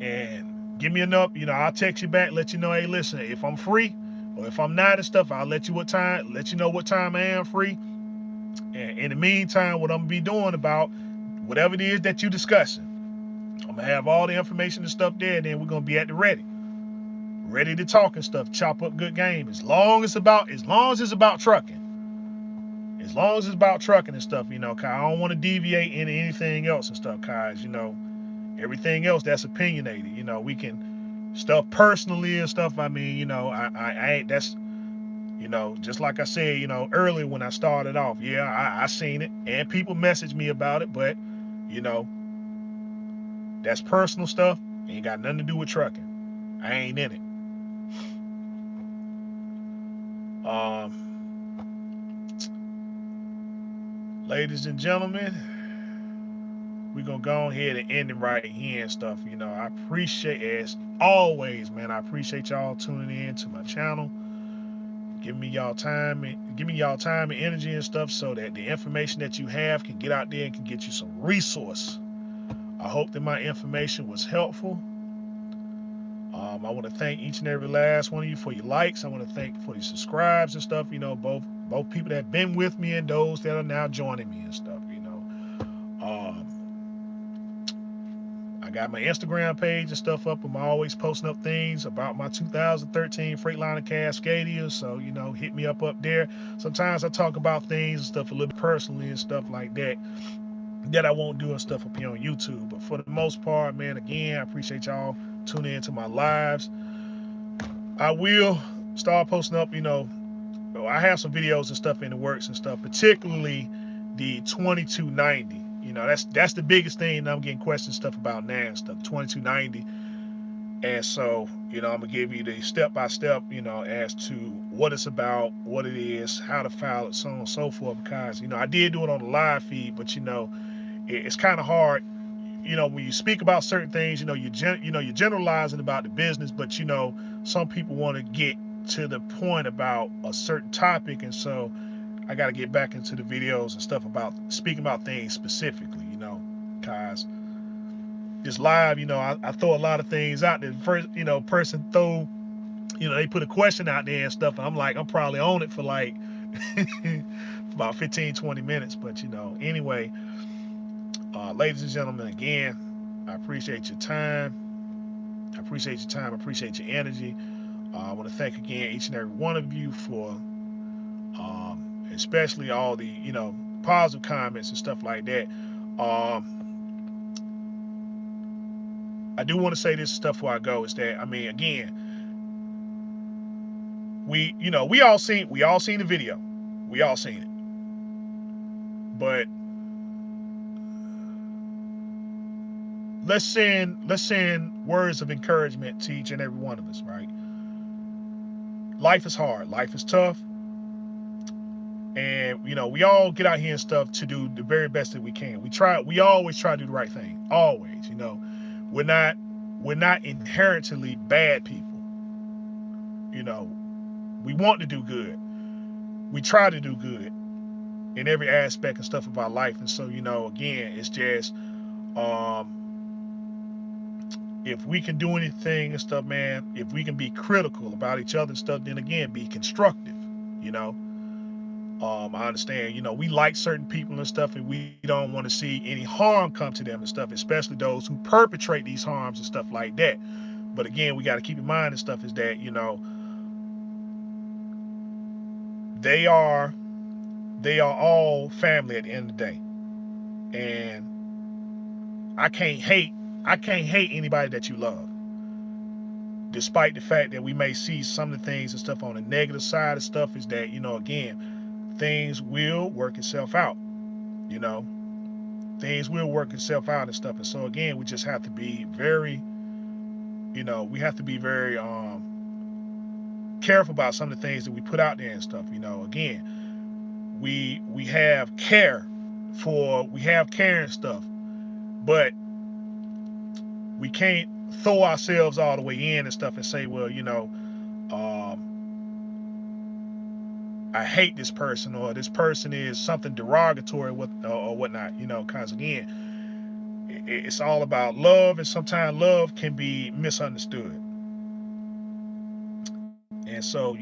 and give me enough. You know, I'll text you back, let you know, hey, listen, if I'm free or if I'm not and stuff, I'll let you know what time I am free. And in the meantime, what I'm gonna be doing about whatever it is that you discussing, I'm gonna have all the information and stuff there, and then we're gonna be at the ready to talk and stuff, chop up good game. As long as it's about trucking. As long as it's about trucking and stuff, you know, cause I don't want to deviate into anything else and stuff, cause you know, everything else that's opinionated. You know, we can stuff personally and stuff. I mean, you know, I ain't, that's, you know, just like I said, you know, earlier when I started off, yeah, I seen it and people messaged me about it, but you know, that's personal stuff. Ain't got nothing to do with trucking. I ain't in it. Ladies and gentlemen, we're gonna go ahead and end it right here and stuff. You know, I appreciate, as always, man, I appreciate y'all tuning in to my channel, giving me y'all time and energy and stuff, so that the information that you have can get out there and can get you some resource. I hope that my information was helpful. I want to thank each and every last one of you for your likes. I want to thank for your subscribes and stuff. You know, both people that have been with me and those that are now joining me and stuff. You know, I got my Instagram page and stuff up. I'm always posting up things about my 2013 Freightliner Cascadia. So, you know, hit me up there. Sometimes I talk about things and stuff a little bit personally and stuff like that I won't do and stuff up here on YouTube. But for the most part, man, again, I appreciate y'all tuning into my lives. I will start posting up, you know, I have some videos and stuff in the works and stuff, particularly the 2290. You know, that's the biggest thing that I'm getting questions stuff about now and stuff, 2290. And so, I'm gonna give you the step by step, as to what it's about, what it is, how to file it, so on and so forth. Because, I did do it on the live feed, but it's kind of hard, when you speak about certain things, you're generalizing about the business, but some people want to get to the point about a certain topic, and so I got to get back into the videos and stuff about speaking about things specifically, because just live, I throw a lot of things out there. First, person throw, they put a question out there and stuff, and I'm like, I'm probably on it for like about 15, 20 minutes. But, anyway, ladies and gentlemen, again, I appreciate your time. I appreciate your time. I appreciate your energy. I want to thank again each and every one of you for, especially all the, positive comments and stuff like that. I do want to say this stuff before I go is that, again, we all seen the video. We all seen it. But let's send words of encouragement to each and every one of us, right? Life is hard. Life is tough. And, we all get out here and stuff to do the very best that we can. We always try to do the right thing. Always, We're not inherently bad people. We want to do good. We try to do good in every aspect and stuff of our life. And so, again, it's just, if we can do anything and stuff, man, if we can be critical about each other and stuff, then again, be constructive, I understand, we like certain people and stuff, and we don't want to see any harm come to them and stuff, especially those who perpetrate these harms and stuff like that. But again, we got to keep in mind and stuff is that, they are all family at the end of the day. And I can't hate anybody that you love, despite the fact that we may see some of the things and stuff on the negative side of stuff. Is that, again, things will work itself out. Things will work itself out and stuff. And so again, we just have to be very, we have to be very careful about some of the things that we put out there and stuff. Again, we have care and stuff, but we can't throw ourselves all the way in and stuff and say, well, I hate this person, or this person is something derogatory or whatnot, because again, it's all about love, and sometimes love can be misunderstood. And so,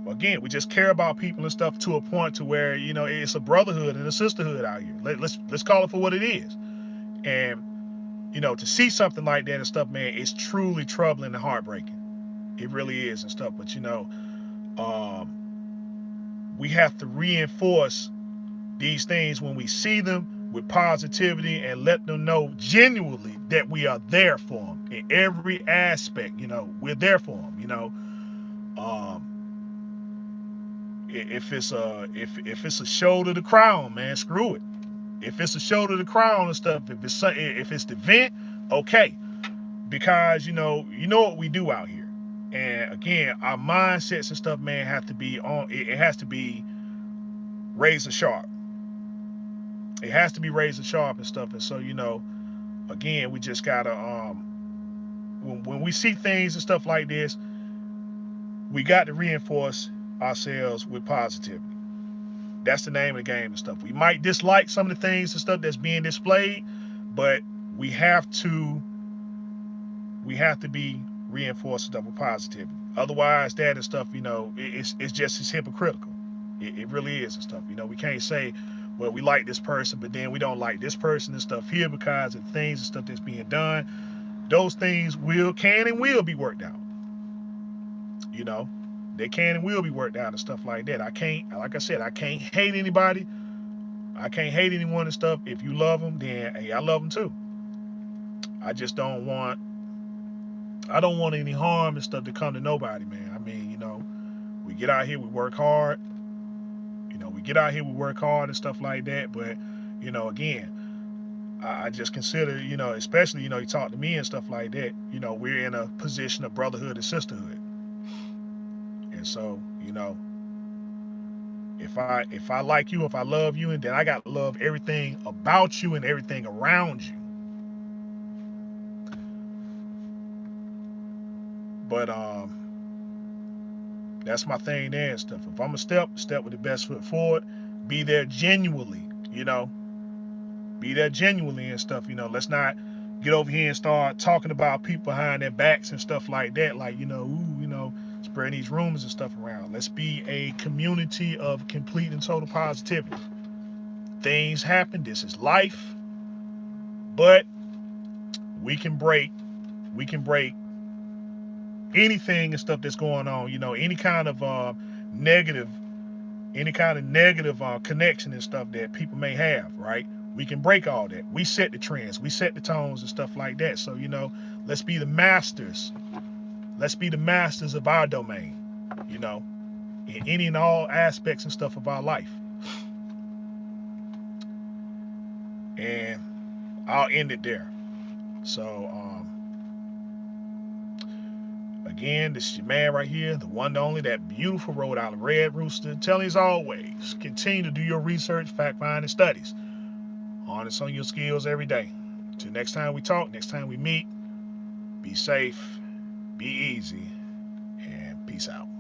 again, we just care about people and stuff to a point to where, it's a brotherhood and a sisterhood out here. Let's call it for what it is. And, to see something like that and stuff, man, it's truly troubling and heartbreaking. It really is and stuff. But, we have to reinforce these things when we see them with positivity, and let them know genuinely that we are there for them in every aspect. We're there for them. If it's a shoulder to crown, man, screw it. If it's a shoulder to crown and stuff, if it's the vent, okay, because you know what we do out here. And again, our mindsets and stuff, man, have to be on. It has to be razor sharp. It has to be razor sharp and stuff. And so, again, we just gotta when we see things and stuff like this, we got to reinforce ourselves with positivity. That's the name of the game and stuff. We might dislike some of the things and stuff that's being displayed, but we have to be reinforced stuff with positivity. Otherwise, that and stuff, it's just as hypocritical. It really is and stuff. We can't say, well, we like this person, but then we don't like this person and stuff here because of things and stuff that's being done. Those things can and will be worked out. They can and will be worked out and stuff like that. Like I said, I can't hate anybody. I can't hate anyone and stuff. If you love them, then hey, I love them too. I just don't want any harm and stuff to come to nobody, man. We get out here, we work hard. We get out here, we work hard and stuff like that. But, again, I just consider, you know, especially, you know, you talk to me and stuff like that, you know, we're in a position of brotherhood and sisterhood. And so, you know, if I like you, if I love you, and then I got to love everything about you and everything around you. But that's my thing there and stuff. If I'm a step with the best foot forward, be there genuinely, you know, be there genuinely and stuff, you know. Let's not get over here and start talking about people behind their backs and stuff like that, like, you know, ooh, you know, spreading these rumors and stuff around. Let's be a community of complete and total positivity. Things happen, this is life, but we can break we can break anything and stuff that's going on, you know, negative any kind of negative connection and stuff that people may have, right? We can break all that. We set the trends, we set the tones and stuff like that. So, you know, let's be the masters. Let's be the masters of our domain, you know, in any and all aspects and stuff of our life. And I'll end it there. So, again, this is your man right here, the one and only, that beautiful Rhode Island Red Rooster, telling you as always, continue to do your research, fact finding studies. Harness on your skills every day. Till next time we talk, next time we meet, be safe, be easy, and peace out.